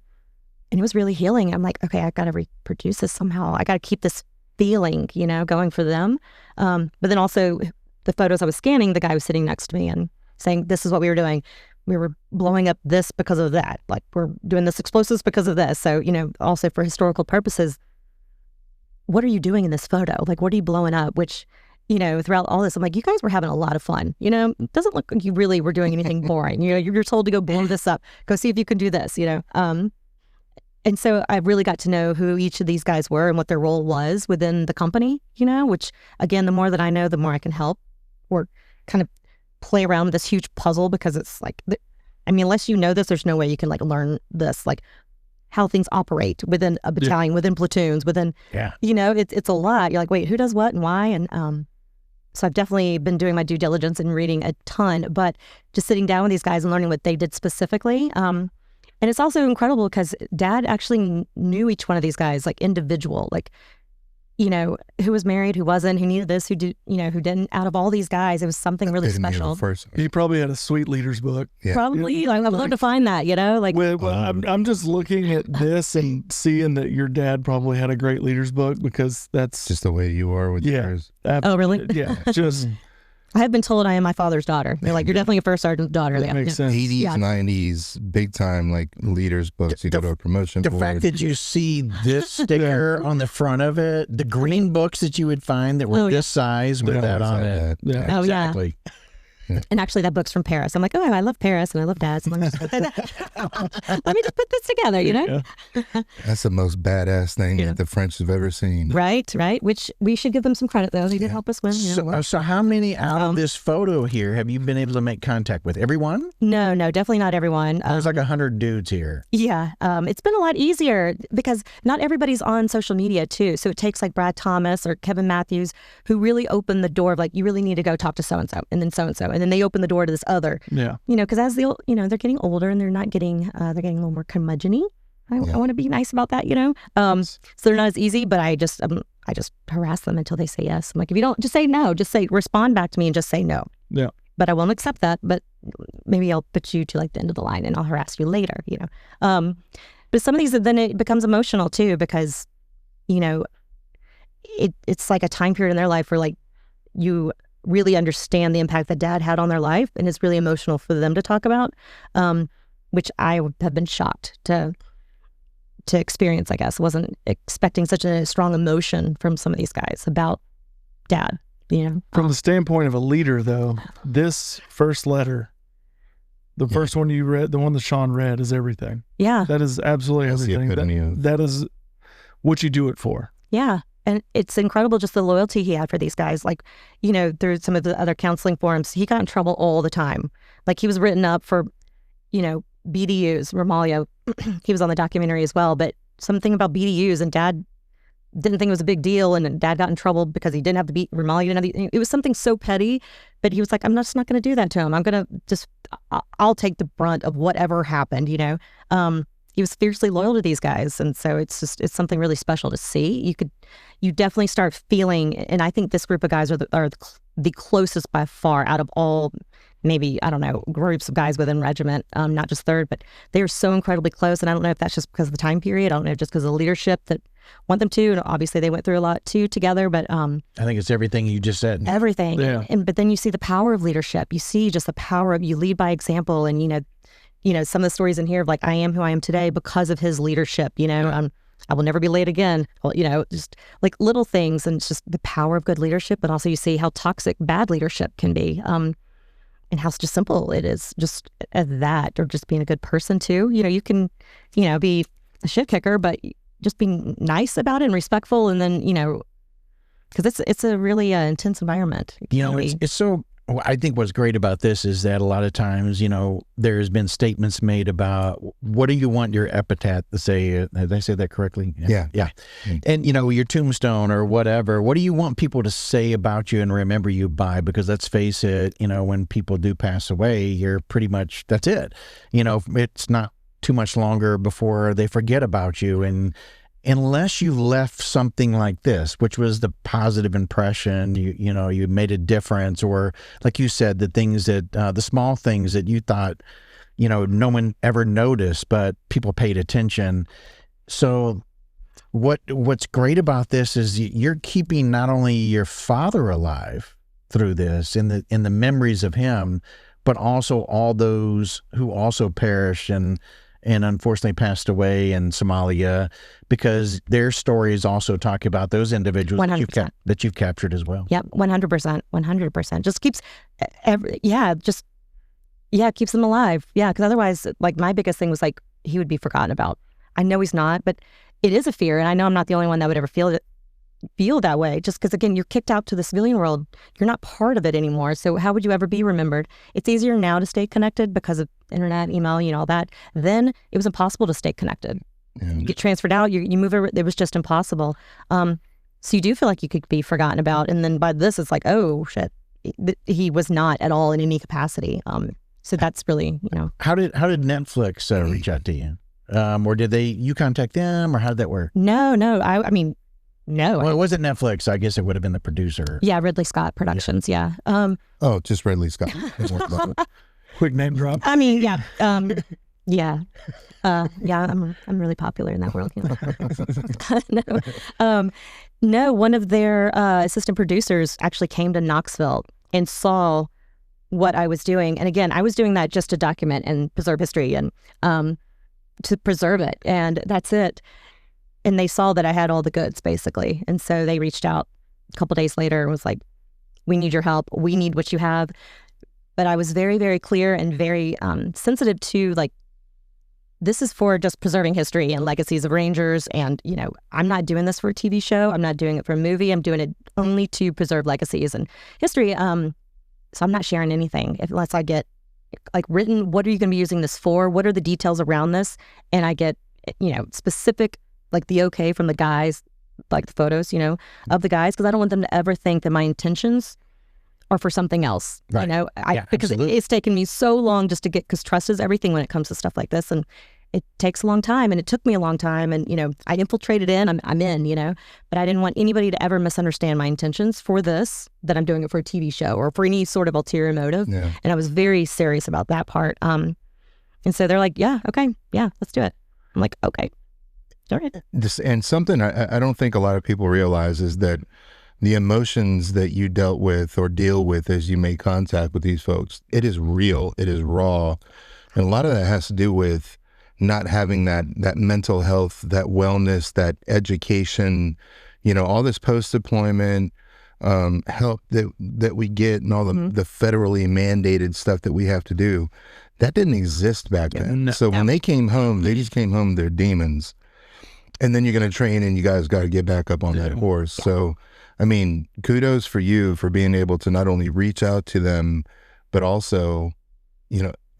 it was really healing. I'm like, okay, I got to reproduce this somehow. I got to keep this feeling, you know, going for them. But then also the photos I was scanning, the guy was sitting next to me and saying, this is what we were doing. We were blowing up this because of that. Like, we're doing this explosives because of this. So, you know, also for historical purposes, what are you doing in this photo? Like, what are you blowing up? Which, you know, throughout all this, I'm like, you guys were having a lot of fun. You know, it doesn't look like you really were doing anything boring. You know, you're told to go blow this up, go see if you can do this, you know. And so I really got to know who each of these guys were and what their role was within the company, you know, which, again, the more that I know, the more I can help or kind of play around with this huge puzzle, because it's like, I mean, unless you know this, there's no way you can like learn this, like how things operate within a battalion, within platoons, within, you know, it's a lot. You're like, wait, who does what and why? And so I've definitely been doing my due diligence and reading a ton, but just sitting down with these guys and learning what they did specifically. And it's also incredible because Dad actually knew each one of these guys like individual, like, you know, who was married, who wasn't, who needed this, who did, you know, who didn't. Out of all these guys, it was something really special. He probably had a sweet leader's book. Yeah. Probably. I'd love to find that, you know, like. Well, I'm just looking at this and seeing that your dad probably had a great leader's book, because that's just the way you are with yours. Oh, really? Yeah. Just. I have been told I am my father's daughter. They're like, you're definitely a first sergeant's daughter. That makes sense. 80s, 90s, big time, like leaders books. You go to a promotion board. The fact that you see this sticker on the front of it, the green books that you would find that were this size with that on it. Yeah. Oh, exactly. Yeah. And actually, that book's from Paris. I'm like, oh, I love Paris and I love Dad. So let me just put this together, you know? Yeah. That's the most badass thing that the French have ever seen. Right. Which we should give them some credit, though. They did help us win. So how many out of this photo here have you been able to make contact with? Everyone? No, definitely not everyone. There's like 100 dudes here. Yeah. It's been a lot easier because not everybody's on social media, too. So it takes like Brad Thomas or Kevin Matthews, who really opened the door of like, you really need to go talk to so-and-so and then so-and-so. And then they open the door to this other. Yeah. You know, because as they're getting older and they're not getting, they're getting a little more curmudgeon-y. I want to be nice about that, you know? So they're not as easy, but I just harass them until they say yes. I'm like, if you don't, just say no. Just respond back to me and just say no. Yeah. But I won't accept that. But maybe I'll put you to like the end of the line and I'll harass you later, you know? But some of these, then it becomes emotional too, because, you know, it's like a time period in their life where like you really understand the impact that Dad had on their life, and it's really emotional for them to talk about, which I have been shocked to experience. I guess wasn't expecting such a strong emotion from some of these guys about Dad. You know, from the standpoint of a leader, though, this first letter, the first one you read, the one that Sean read, is everything. Yeah, that is absolutely everything. That is what you do it for. Yeah. And it's incredible just the loyalty he had for these guys. Like, you know, there's some of the other counseling forums, he got in trouble all the time. Like he was written up for, you know, BDUs, Somalia. He was on the documentary as well, but something about BDUs, and Dad didn't think it was a big deal, and Dad got in trouble because he didn't have to beat Somalia. It was something so petty, but he was like, I'm just not going to do that to him. I'm going to I'll take the brunt of whatever happened, you know? He was fiercely loyal to these guys. And so it's something really special to see. You definitely start feeling, and I think this group of guys are the closest by far out of all, maybe, I don't know, groups of guys within regiment, not just third, but they are so incredibly close. And I don't know if that's just because of the time period. I don't know, just because of the leadership that want them to. And obviously they went through a lot too together, but I think it's everything you just said. Everything. Yeah. But then you see the power of leadership. You see just the power of, you lead by example. And, you know, some of the stories in here of like, I am who I am today because of his leadership, you know, I will never be late again. Well, you know, just like little things, and it's just the power of good leadership. But also you see how toxic bad leadership can be, and how just simple it is just that, or just being a good person too. You know, you can, you know, be a shit kicker, but just being nice about it and respectful. And then, you know, because it's a really intense environment. You know, it's so, I think what's great about this is that a lot of times, you know, there's been statements made about, what do you want your epitaph to say? Did I say that correctly? Yeah. And, you know, your tombstone or whatever, what do you want people to say about you and remember you by? Because let's face it, you know, when people do pass away, you're pretty much, that's it. You know, it's not too much longer before they forget about you. And unless you left something like this, which was the positive impression, you know, you made a difference, or like you said, the things that, the small things that you thought, you know, no one ever noticed, but people paid attention. So what's great about this is you're keeping not only your father alive through this in the memories of him, but also all those who also perished and unfortunately passed away in Somalia, because their stories also talk about those individuals that you've captured as well. Yep, 100%. Just keeps, keeps them alive. Yeah, because otherwise, like my biggest thing was like, he would be forgotten about. I know he's not, but it is a fear, and I know I'm not the only one that would ever feel that way, just because, again, you're kicked out to the civilian world. You're not part of it anymore. So how would you ever be remembered? It's easier now to stay connected because of internet, email, you know, all that. Then it was impossible to stay connected. You get transferred out, you move over, it was just impossible. So you do feel like you could be forgotten about. And then by this, it's like, oh, shit, he was not at all in any capacity. So that's really, How did Netflix reach out to you? Or did you contact them, or how did that work? No. I mean, no. Well, it wasn't Netflix. I guess it would have been the producer. Yeah, Ridley Scott Productions. Yeah. Oh, just Ridley Scott. Quick name drop. I mean, yeah. Yeah. I'm really popular in that world. No, one of their assistant producers actually came to Knoxville and saw what I was doing. And again, I was doing that just to document and preserve history and to preserve it. And that's it. And they saw that I had all the goods, basically. And so they reached out a couple days later and was like, we need your help. We need what you have. But I was very, very clear and very sensitive to, like, this is for just preserving history and legacies of Rangers. And, I'm not doing this for a TV show. I'm not doing it for a movie. I'm doing it only to preserve legacies and history. So I'm not sharing anything unless I get, like, written, what are you going to be using this for? What are the details around this? And I get, specific, like, the okay from the guys, like the photos, of the guys, because I don't want them to ever think that my intentions are for something else, right. Because it's taken me so long just to get, because trust is everything when it comes to stuff like this. And it takes a long time, and it took me a long time. And, I infiltrated in, I'm in, but I didn't want anybody to ever misunderstand my intentions for this, that I'm doing it for a TV show or for any sort of ulterior motive. Yeah. And I was very serious about that part. And so they're like, yeah, okay, yeah, let's do it. I'm like, okay, all right. And something I don't think a lot of people realize is that the emotions that you dealt with or deal with as you make contact with these folks, it is real, it is raw. And a lot of that has to do with not having that mental health, that wellness, that education, all this post-deployment help that we get and all the federally mandated stuff that we have to do. That didn't exist back then. When they came home, they just came home, they're demons. And then you're going to train and you guys got to get back up on that horse. Yeah. So, I mean, kudos for you for being able to not only reach out to them, but also,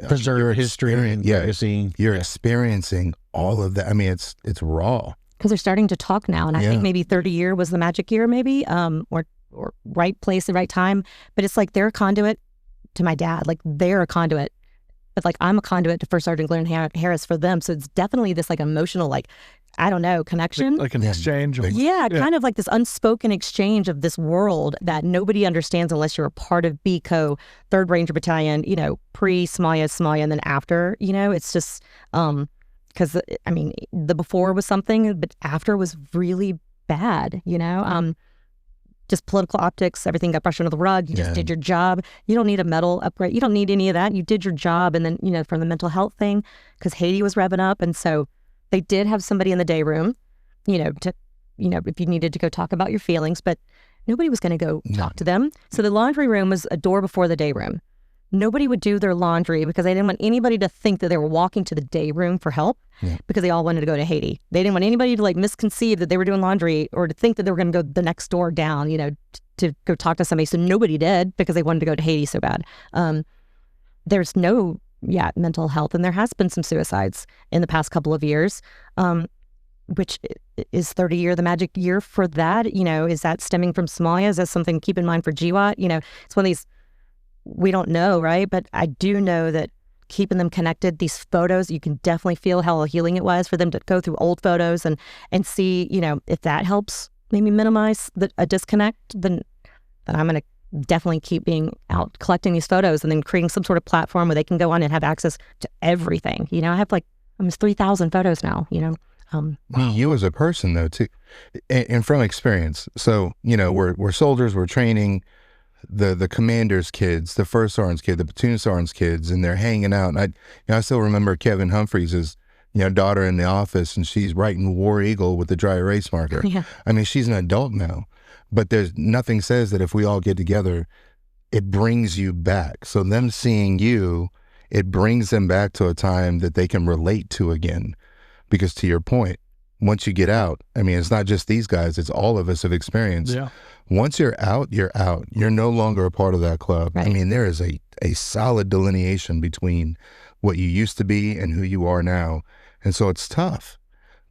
preserve history and legacy. You're experiencing all of that. I mean, it's raw. Because they're starting to talk now. And I think maybe 30 year was the magic year, maybe, or right place, the right time. But it's like they're a conduit to my dad. Like, they're a conduit. But, like, I'm a conduit to First Sergeant Glenn Harris for them. So it's definitely this, like, emotional, like, I don't know, connection. Like an exchange. Kind of like this unspoken exchange of this world that nobody understands unless you're a part of BCO, 3rd Ranger Battalion, pre-Somalia, and then after, it's just, because, I mean, the before was something, but after was really bad, just political optics, everything got brushed under the rug. You just did your job. You don't need a medal upgrade. You don't need any of that. You did your job. And then, from the mental health thing, because Haiti was revving up. And so they did have somebody in the day room, to, if you needed to go talk about your feelings, but nobody was going to go talk to them. So the laundry room was a door before the day room. Nobody would do their laundry because they didn't want anybody to think that they were walking to the day room for help because they all wanted to go to Haiti. They didn't want anybody to, like, misconceive that they were doing laundry or to think that they were going to go the next door down, to go talk to somebody. So nobody did because they wanted to go to Haiti so bad. There's no mental health. And there has been some suicides in the past couple of years, which is 30 year, the magic year for that. Is that stemming from Somalia? Is that something to keep in mind for GWAT? It's one of these, we don't know, right? But I do know that keeping them connected, these photos, you can definitely feel how healing it was for them to go through old photos and see, if that helps maybe minimize a disconnect, then I'm going to definitely keep being out collecting these photos and then creating some sort of platform where they can go on and have access to everything. I have like almost 3,000 photos now, You as a person though, too, and from experience. So, we're soldiers, we're training the commander's kids, the first sergeant's kid, the platoon sergeant's kids, and they're hanging out. And I still remember Kevin Humphreys' daughter in the office, and she's writing War Eagle with the dry erase marker. Yeah. I mean, she's an adult now. But there's nothing says that if we all get together, it brings you back. So them seeing you, it brings them back to a time that they can relate to again. Because to your point, once you get out, I mean, it's not just these guys, it's all of us have experienced. Yeah. Once you're out, you're out. You're no longer a part of that club. Right. I mean, there is a solid delineation between what you used to be and who you are now. And so it's tough.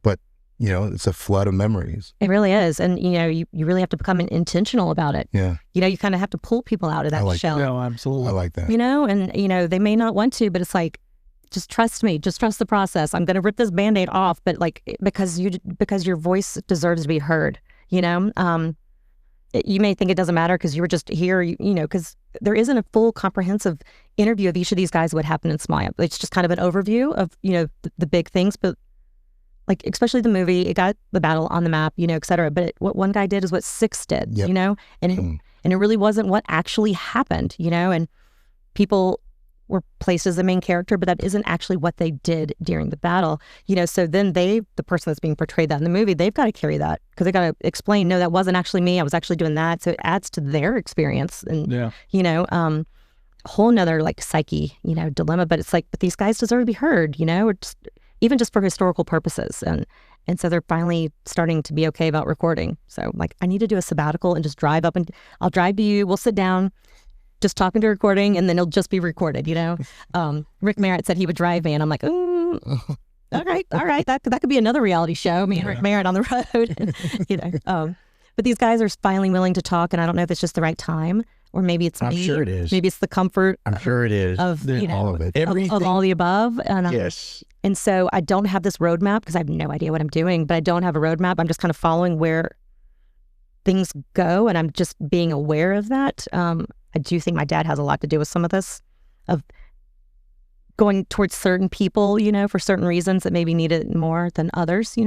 But it's a flood of memories. It really is. And, you really have to become intentional about it. Yeah. You kind of have to pull people out of that shell. No, absolutely. I like that. And, they may not want to, but it's like, just trust me, just trust the process. I'm going to rip this Band-Aid off, but like, because your voice deserves to be heard, you may think it doesn't matter because you were just here, because there isn't a full comprehensive interview of each of these guys, what happened in Somalia. It's just kind of an overview of, the big things, but like, especially the movie, it got the battle on the map, et cetera. But what one guy did is what 6 did, and it really wasn't what actually happened, and people were placed as the main character, but that isn't actually what they did during the battle, so then the person that's being portrayed that in the movie, they've got to carry that because they got to explain, no, that wasn't actually me. I was actually doing that. So it adds to their experience and, a whole nother like psyche, dilemma, but it's like, but these guys deserve to be heard, or even just for historical purposes. And so they're finally starting to be okay about recording. So like, I need to do a sabbatical and just drive up and I'll drive to you. We'll sit down, just talking to recording, and then it'll just be recorded, Rick Merritt said he would drive me, and I'm like, ooh, all right. That could be another reality show, me and Rick Merritt on the road, but these guys are finally willing to talk, and I don't know if it's just the right time, or maybe it's I'm sure it is. Maybe it's the comfort. I'm sure it is. Of, all of it. Of all the above. And, yes. And so I don't have this roadmap because I have no idea what I'm doing, but I don't have a roadmap. I'm just kind of following where things go, and I'm just being aware of that. I do think my dad has a lot to do with some of this, of going towards certain people, for certain reasons that maybe need it more than others,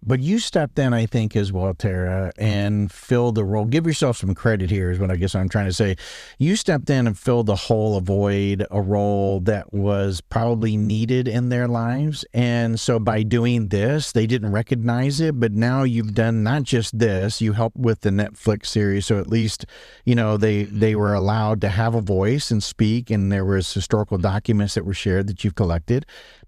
But you stepped in, I think, as well, Tara, and filled the role. Give yourself some credit here is what I guess I'm trying to say. You stepped in and filled the hole, a void, a role that was probably needed in their lives. And so by doing this, they didn't recognize it, but now you've done not just this, you helped with the Netflix series. So at least, they were allowed to have a voice and speak, and there was historical documents that were shared that you've collected.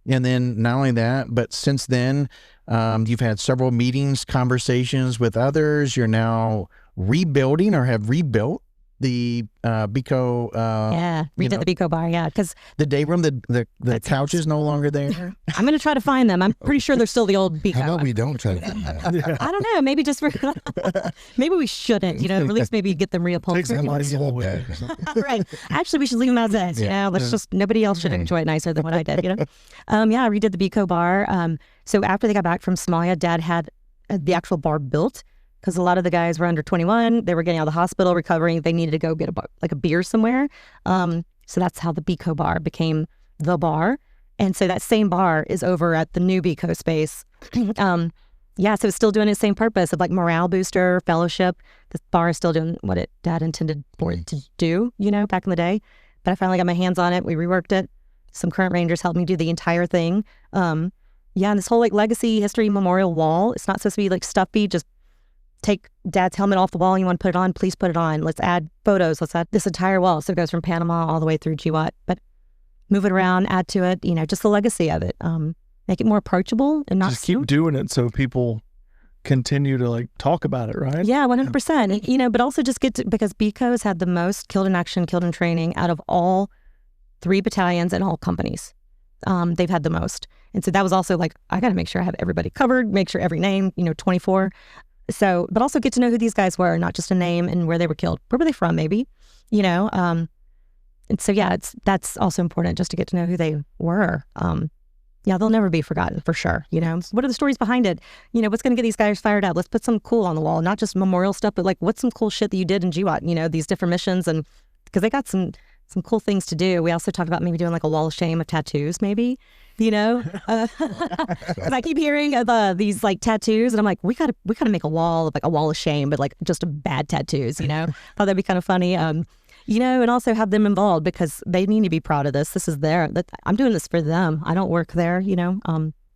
And then not only that, but since then, you've had several meetings, conversations with others. You're now rebuilding or have rebuilt the Biko. Redid the Biko bar, because the day room, the couch is no longer there. I'm going to try to find them. I'm pretty sure they're still the old Biko. How about we don't try to find that? I don't know. Maybe just for maybe we shouldn't. At least maybe get them reupholstered. Right. Actually, we should leave them as is. Let's just nobody else should enjoy it nicer than what I did. I redid the Biko bar. So after they got back from Somalia, Dad had the actual bar built. Because a lot of the guys were under 21, they were getting out of the hospital, recovering. They needed to go get a beer somewhere. So that's how the Biko bar became the bar. And so that same bar is over at the new Biko space. So it's still doing its same purpose of like morale booster, fellowship. This bar is still doing what Dad intended for it to do, back in the day. But I finally got my hands on it. We reworked it. Some current Rangers helped me do the entire thing. And this whole like legacy history memorial wall, it's not supposed to be like stuffy, just take Dad's helmet off the wall. You want to put it on? Please put it on. Let's add photos. Let's add this entire wall. So it goes from Panama all the way through GWAT. But move it around, add to it, just the legacy of it. Make it more approachable and not just keep doing it so people continue to like talk about it, right? Yeah, 100%. But also just because Biko's had the most killed in action, killed in training out of all 3 battalions and all companies. They've had the most. And so that was also like, I got to make sure I have everybody covered, make sure every name, 24. So, but also get to know who these guys were, not just a name and where they were killed. Where were they from, maybe? And so, that's also important just to get to know who they were. They'll never be forgotten for sure. What are the stories behind it? What's going to get these guys fired up? Let's put some cool on the wall, not just memorial stuff, but like what's some cool shit that you did in GWAT, these different missions. And because they got some cool things to do. We also talked about maybe doing like a wall of shame of tattoos, maybe. Because I keep hearing of these like tattoos, and I'm like, we gotta make a wall of like a wall of shame, but like just bad tattoos. Thought that'd be kind of funny. And also have them involved because they need to be proud of this. This is I'm doing this for them. I don't work there.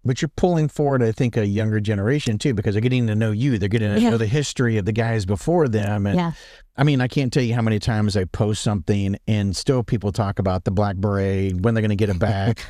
But you're pulling forward, I think, a younger generation too, because they're getting to know you. They're getting to know the history of the guys before them. And I mean, I can't tell you how many times I post something and still people talk about the black beret, when they're going to get it back.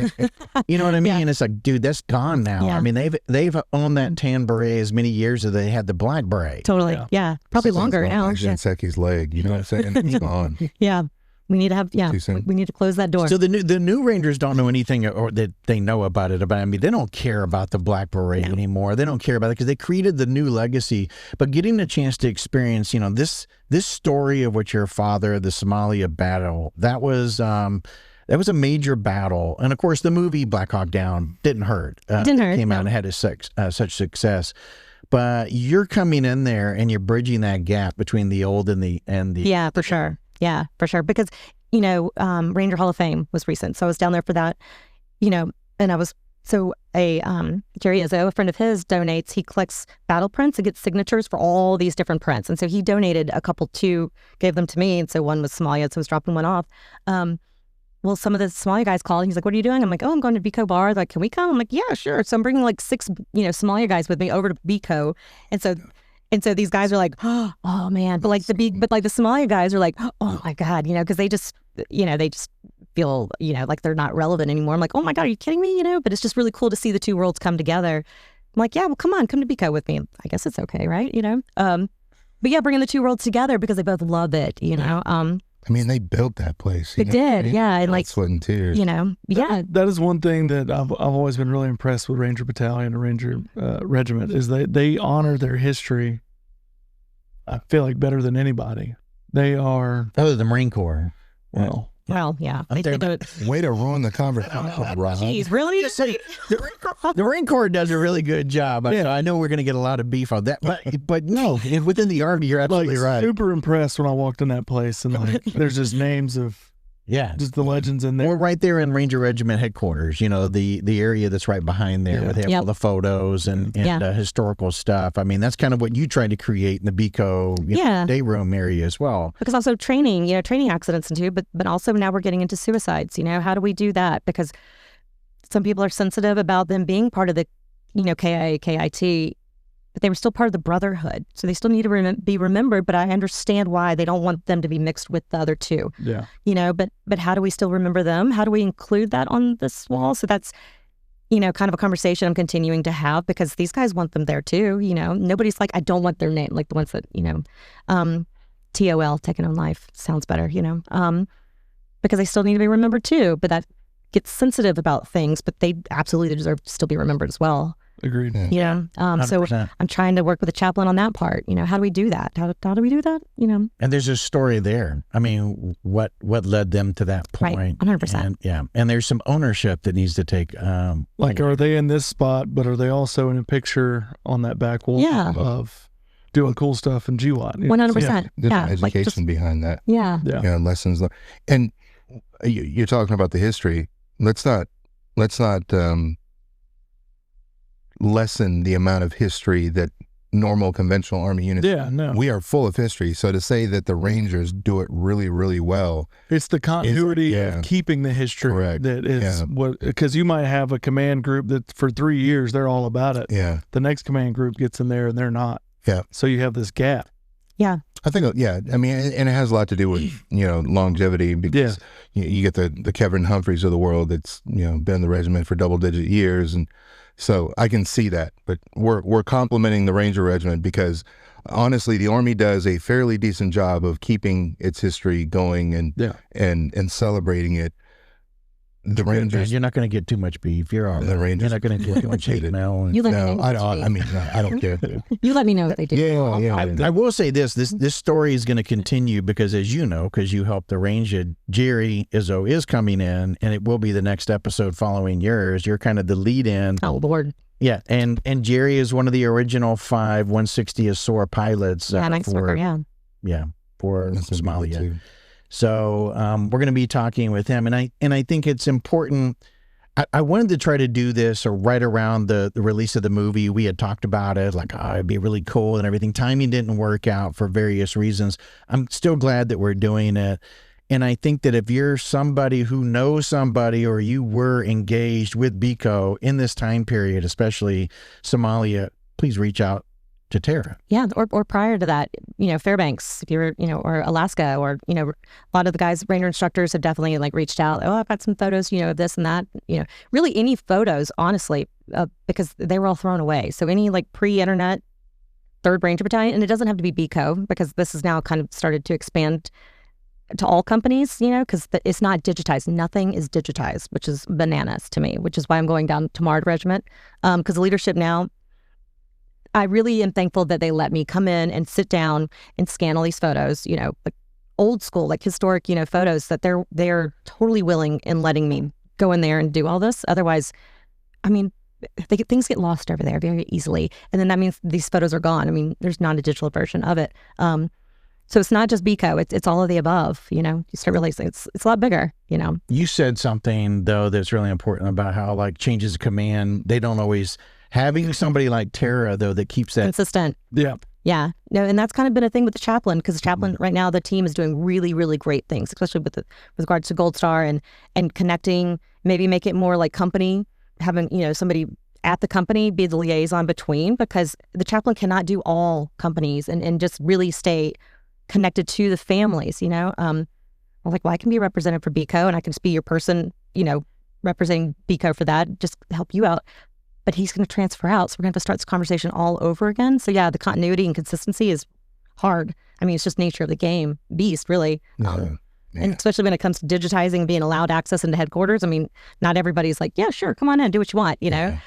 You know what I mean? And it's like, dude, that's gone now. I mean, they've owned that tan beret as many years as they had the black beret. Totally. Yeah. Probably longer now. Like Genseki's leg. You know what I'm saying? It's gone. Yeah. We need to have, Too soon. we need to close that door. So the new Rangers don't know anything, or that they know about it. But I mean, they don't care about the Black Beret anymore. They don't care about it because they created the new legacy. But getting a chance to experience, this story of what your father, the Somalia battle, that was a major battle. And of course, the movie Black Hawk Down didn't hurt. It didn't hurt. Came out and had such success. But you're coming in there and you're bridging that gap between the old and the Yeah, for sure. Yeah, for sure. Because, Ranger Hall of Fame was recent. So I was down there for that, and I was, Jerry Izzo, a friend of his, donates, he collects battle prints and gets signatures for all these different prints. And so he donated a couple, gave them to me. And so one was Somalia, so I was dropping one off. Well, some of the Somalia guys called and he's like, what are you doing? I'm like, oh, I'm going to Biko Bar. They're like, can we come? I'm like, yeah, sure. So I'm bringing like 6, Somalia guys with me over to Biko. And so these guys are like, oh man. But like the Somalia guys are like, oh my God, because they just feel, like they're not relevant anymore. I'm like, oh my God, are you kidding me? But it's just really cool to see the two worlds come together. I'm like, yeah, well, come to Biko with me. I guess it's okay, right? But yeah, bringing the two worlds together because they both love it, I mean, they built that place. They did, yeah. And like, sweat and tears. Yeah. That is one thing that I've always been really impressed with Ranger Battalion and Ranger Regiment is they honor their history. I feel like better than anybody. They are. That was the Marine Corps. Well, yeah. Way to ruin the conversation, Rob. Jeez, really? The Marine Corps does a really good job. I know we're going to get a lot of beef on that, but no, within the Army, you're absolutely right. Super impressed when I walked in that place, and like, there's just names of just the legends in there. We're right there in Ranger Regiment headquarters. The area that's right behind there, where they have all the photos and historical stuff. I mean, that's kind of what you tried to create in the Biko day room area as well. Because also training accidents and too, but also now we're getting into suicides. How do we do that? Because some people are sensitive about them being part of the, KIA, KIT, but they were still part of the brotherhood. So they still need to be remembered, but I understand why they don't want them to be mixed with the other two. Yeah. But how do we still remember them? How do we include that on this wall? So that's, kind of a conversation I'm continuing to have because these guys want them there too. Nobody's like, I don't want their name, like the ones that, TOL, taking on life, sounds better, because they still need to be remembered too, but that gets sensitive about things, but they absolutely deserve to still be remembered as well. Agreed. So I'm trying to work with the chaplain on that part. How do we do that? How do we do that? And there's a story there. I mean, what led them to that point? Right, 100%. And there's some ownership that needs to take. Are they in this spot, but are they also in a picture on that back wall of doing cool stuff in GWAT? 100%. There's education behind that. Yeah. Lessons learned. And you're talking about the history. Let's not lessen the amount of history that normal conventional Army units. Yeah, no. We are full of history. So to say that the Rangers do it really, really well. It's the continuity of keeping the history. Correct. That is what, because you might have a command group that for 3 years, they're all about it. Yeah. The next command group gets in there and they're not. Yeah. So you have this gap. Yeah. I think, I mean, and it has a lot to do with, longevity because you get the Kevin Humphreys of the world that's, been in the regiment for double-digit years. And so I can see that. But we're complimenting the Ranger Regiment because, honestly, the Army does a fairly decent job of keeping its history going and celebrating it. The Rangers, you're not going to get too much beef. You're all right. The Rangers, you're not going to get too much hate now. You let me know I don't care. You let me know what they do. I will say this story is going to continue because, as you know, because you helped arrange it, Jerry Izzo is coming in, and it will be the next episode following yours. You're kind of the lead in. Oh, Lord. Yeah, and Jerry is one of the original 5 160 SOAR pilots. Nice worker, for Somalia. So we're going to be talking with him, and I think it's important. I wanted to try to do this right around the release of the movie. We had talked about it, like, it'd be really cool and everything. Timing didn't work out for various reasons. I'm still glad that we're doing it. And I think that if you're somebody who knows somebody or you were engaged with Biko in this time period, especially Somalia, please reach out to Tara. Yeah, or prior to that, Fairbanks, if you were, or Alaska, or, a lot of the guys, Ranger instructors have definitely reached out. Oh, I've got some photos, of this and that, really any photos, honestly, because they were all thrown away. So any pre-internet 3rd Ranger Battalion, and it doesn't have to be Biko because this has now kind of started to expand to all companies, you know, because it's not digitized. Nothing is digitized, which is bananas to me, which is why I'm going down to MARD Regiment. Because the leadership now, I really am thankful that they let me come in and sit down and scan all these photos, you know, like old school, like historic, you know, photos that they're totally willing in letting me go in there and do all this. Otherwise, I mean, things get lost over there very easily. And then that means these photos are gone. I mean, there's not a digital version of it. So it's not just BCO, it's all of the above, you know. You start realizing it's a lot bigger, you know. You said something, though, that's really important about how, like, changes of command, they don't always, having somebody like Tara, though, that keeps that consistent. Yeah. Yeah. No, and that's kind of been a thing with the chaplain, because the chaplain right now, the team is doing really, really great things, especially with regards to Gold Star and connecting, maybe make it more like company, having, you know, somebody at the company be the liaison between, because the chaplain cannot do all companies and just really stay connected to the families, you know. I was like, well, I can be represented for BCO and I can just be your person, you know, representing BCO for that, just help you out. But he's going to transfer out, so we're going to have to start this conversation all over again. So yeah, the continuity and consistency is hard. I mean, it's just nature of the game, beast, really. And especially when it comes to digitizing, being allowed access into headquarters. I mean, not everybody's like, yeah, sure, come on in, do what you want, you know.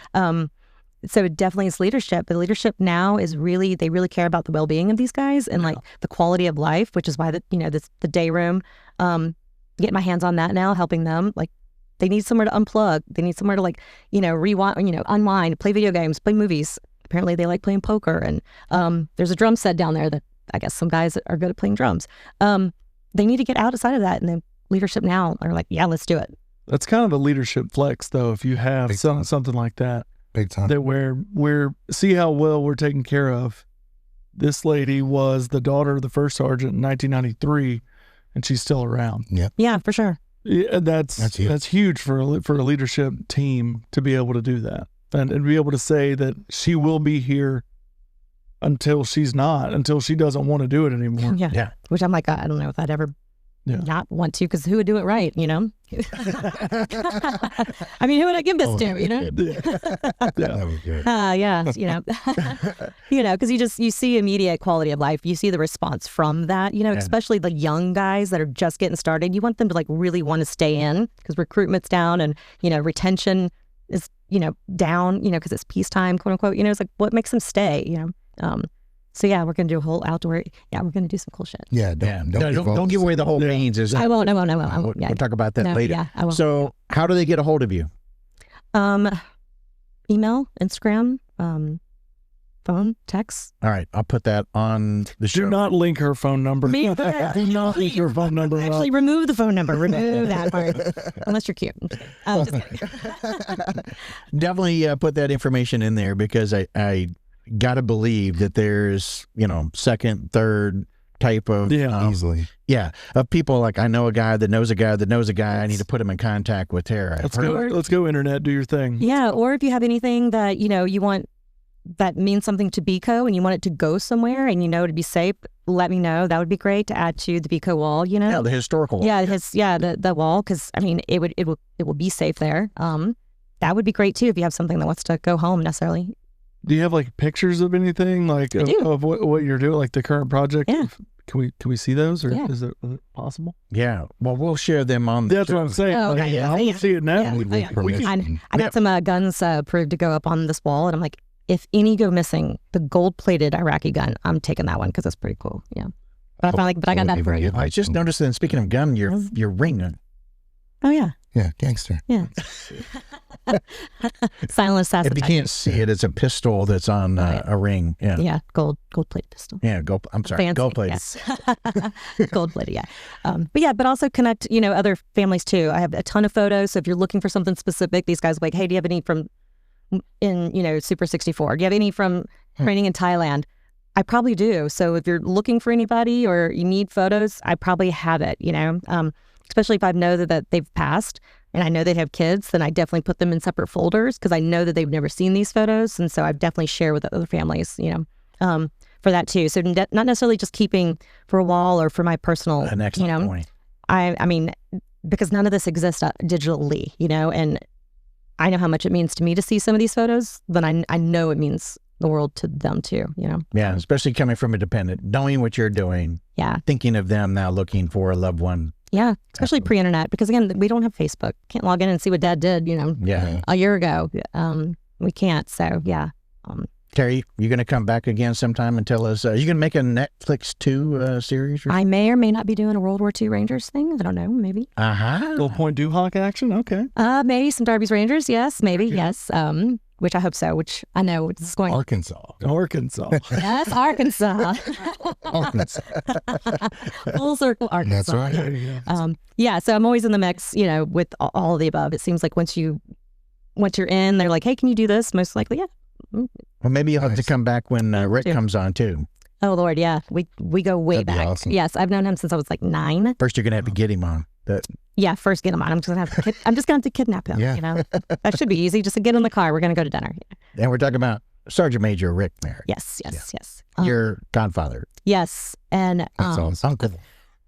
So it definitely is leadership. But leadership now is really, they really care about the well-being of these guys and like the quality of life, which is why the day room, getting my hands on that now, helping them. Like, they need somewhere to unplug. They need somewhere to, like, you know, rewind, you know, unwind, play video games, play movies. Apparently they like playing poker. And there's a drum set down there that I guess some guys are good at playing drums. They need to get outside of that. And then leadership now are like, yeah, let's do it. That's kind of a leadership flex, though, if you have something like that. Big time. That we're see how well we're taken care of. This lady was the daughter of the first sergeant in 1993, and she's still around. Yeah. Yeah, for sure. Yeah, that's huge for a leadership team to be able to do that and be able to say that she will be here until she doesn't want to do it anymore. Yeah. Which I'm like, I don't know if I'd ever not want to, because who would do it right, you know? I mean, who would I give this to, you know? That was good. Yeah, you know. You know, because you see immediate quality of life. You see the response from that, you know, especially the young guys that are just getting started. You want them to, like, really want to stay in, because recruitment's down and, you know, retention is, you know, down, you know, because it's peacetime, quote unquote. You know, it's like, what makes them stay, you know? So yeah, we're gonna do a whole outdoor. Yeah, we're gonna do some cool shit. Yeah, don't give away the whole beans. I won't. We'll talk about that later. Yeah, I won't. So, how do they get a hold of you? Email, Instagram, phone, text. All right, I'll put that on the show. Do not link her phone number. Me? Do not link your phone number. Actually, remove the phone number. Remove that part. Unless you're cute. Just kidding. Definitely put that information in there, because I got to believe that there's, you know, second, third type of easily of people. Like, I know a guy that knows a guy that knows a guy. I need to put him in contact with Tara. Let's go internet, do your thing. Yeah, or if you have anything that, you know, you want that means something to BCO and you want it to go somewhere and you know to be safe, let me know. That would be great to add to the BCO wall, you know. Yeah, the historical wall. Yeah, the wall, because I mean it will be safe there. That would be great too if you have something that wants to go home necessarily. Do you have, like, pictures of anything, like of what you're doing, like the current project? Yeah. Can we see those, or is it possible? Yeah. Well, we'll share them on. That's what I'm saying. Oh, okay. I want to see it now. I got some guns approved to go up on this wall, and I'm like, if any go missing, the gold-plated Iraqi gun, I'm taking that one because it's pretty cool. Yeah. But I got that approved. I just noticed that. Speaking of gun, your ring. Oh yeah. Yeah, gangster. Yeah. Silent assassin. If you can't see it, it's a pistol that's on a ring. Yeah. Yeah, gold-plated pistol. Yeah, I'm sorry, gold-plated. Yes. Gold-plated, yeah. But also connect, you know, other families too. I have a ton of photos, so if you're looking for something specific, these guys are like, hey, do you have any from in, you know, Super 64? Do you have any from training in Thailand? I probably do. So if you're looking for anybody or you need photos, I probably have it, you know. Especially if I know that they've passed and I know they have kids, then I definitely put them in separate folders because I know that they've never seen these photos. And so I definitely share with other families, you know, for that too. So not necessarily just keeping for a wall or for my personal, an excellent point. I mean, because none of this exists digitally, you know, and I know how much it means to me to see some of these photos, then I know it means the world to them too, you know? Yeah, especially coming from a dependent, knowing what you're doing, Yeah. thinking of them now looking for a loved one. Yeah. Especially pre-internet, because again, we don't have Facebook. Can't log in and see what dad did, you know, Yeah. a year ago. We can't. So yeah. Terry, you going to come back again sometime and tell us, you going to make a Netflix 2 series? I may or may not be doing a World War II Rangers thing. I don't know. Maybe. Little Point Duhawk action. Okay. Maybe some Darby's Rangers. Yes. Maybe. Yes. Which I hope so. Which I know it's going. Arkansas. Yes, Arkansas. Arkansas. Full circle, Arkansas. That's right. Yeah. So I'm always in the mix, you know, with all of the above. It seems like once you're in, they're like, hey, can you do this? Most likely, yeah. Well, maybe you'll have to come back when Rick comes on too. Oh Lord, yeah. We go way That'd be back. awesome. Yes, I've known him since I was like 9. First, you're going to have to get him on. Yeah, first get him on. I'm just gonna have to kidnap him. Yeah. You know, that should be easy. Just to get in the car. We're gonna go to dinner. And we're talking about Sergeant Major Rick Merritt. Yes. Your godfather. Yes, and That's awesome. Uncle.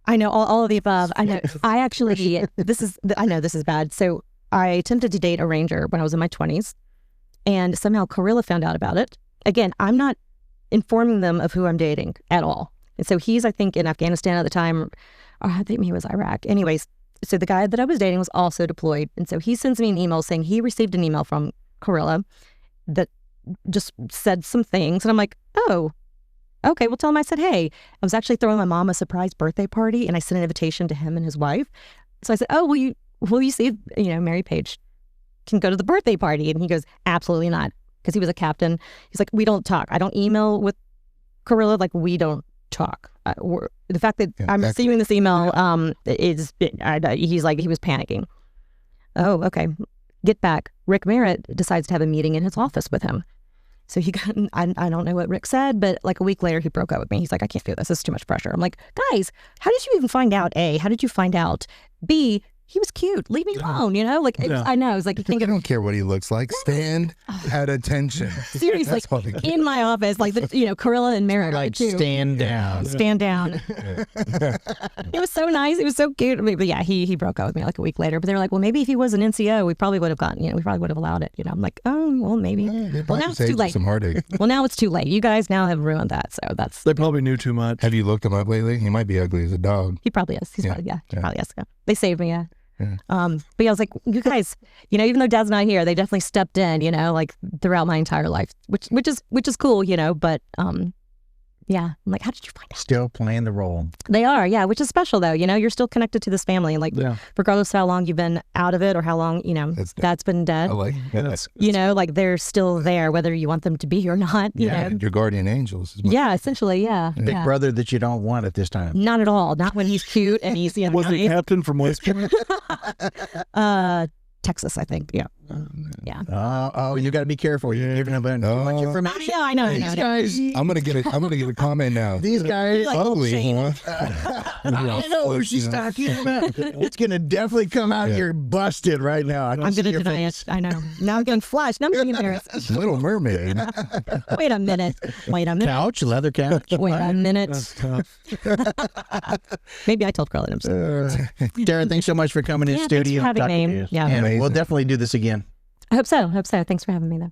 I know all of the above. I know. I actually I know this is bad. So I attempted to date a Ranger when I was in my 20s, and somehow Corilla found out about it. Again, I'm not informing them of who I'm dating at all. And so he's, I think, in Afghanistan at the time, or I think he was Iraq. Anyways, so the guy that I was dating was also deployed. And so he sends me an email saying he received an email from Corilla that just said some things. And I'm like, oh, okay. Well, tell him I said, hey, I was actually throwing my mom a surprise birthday party, and I sent an invitation to him and his wife. So I said, oh, will you see if, you know, Mary Page can go to the birthday party? And he goes, absolutely not. Because he was a captain. He's like, we don't talk. I don't email with Corilla. Like, we don't talk. The fact that I'm receiving this email is, he's like, he was panicking. Oh, okay. Get back. Rick Merritt decides to have a meeting in his office with him. So he got, I don't know what Rick said, but like a week later, he broke up with me. He's like, I can't do this. This is too much pressure. I'm like, guys, how did you even find out? A, how did you find out? B, he was cute. Leave me alone, you know? Like, I know. It's like, you can't I don't care what he looks like. Stand at attention. Seriously, like, in my office, like, you know, Corilla and Merritt. Like, stand down. Stand down. It was so nice. It was so cute. I mean, but yeah, he broke up with me like a week later. But they were like, well, maybe if he was an NCO, we probably would have gotten, you know, we probably would have allowed it. You know, I'm like, oh, well, maybe. Well, now it's too late. Some heartache. Well, now it's too late. You guys now have ruined that. So that's. They probably knew too much. Have you looked him up lately? He might be ugly as a dog. He probably is. He probably is. Yeah. They saved me. Yeah. Yeah. But yeah, I was like, you guys, you know, even though Dad's not here, they definitely stepped in, you know, like throughout my entire life, which is cool, you know. But yeah, I'm like, how did you find out? Still playing the role. They are, yeah, which is special though. You know, you're still connected to this family, like regardless of how long you've been out of it or how long, you know, Dad's been dead. I like that. You know, like they're still there, whether you want them to be or not. You know? Your guardian angels. Yeah, essentially, yeah. Big brother that you don't want at this time. Not at all. Not when he's cute and he's, you know. Was he captain from West Point? Texas, I think. Yeah. Yeah. Oh, you got to be careful. You're giving them too much information. I know. These guys. I'm gonna get a comment now. These guys. Ugly, huh? I know who she's talking about. It's gonna definitely come out here busted right now. I'm gonna deny it. I know. Now I'm getting flushed. Now I'm getting embarrassed. Little Mermaid. Wait a minute. Couch, leather couch. Wait a minute. That's tough. Maybe I told Carl that himself. Darren, thanks so much for coming in studio. Thanks for having me. And we'll definitely do this again. I hope so. Thanks for having me though.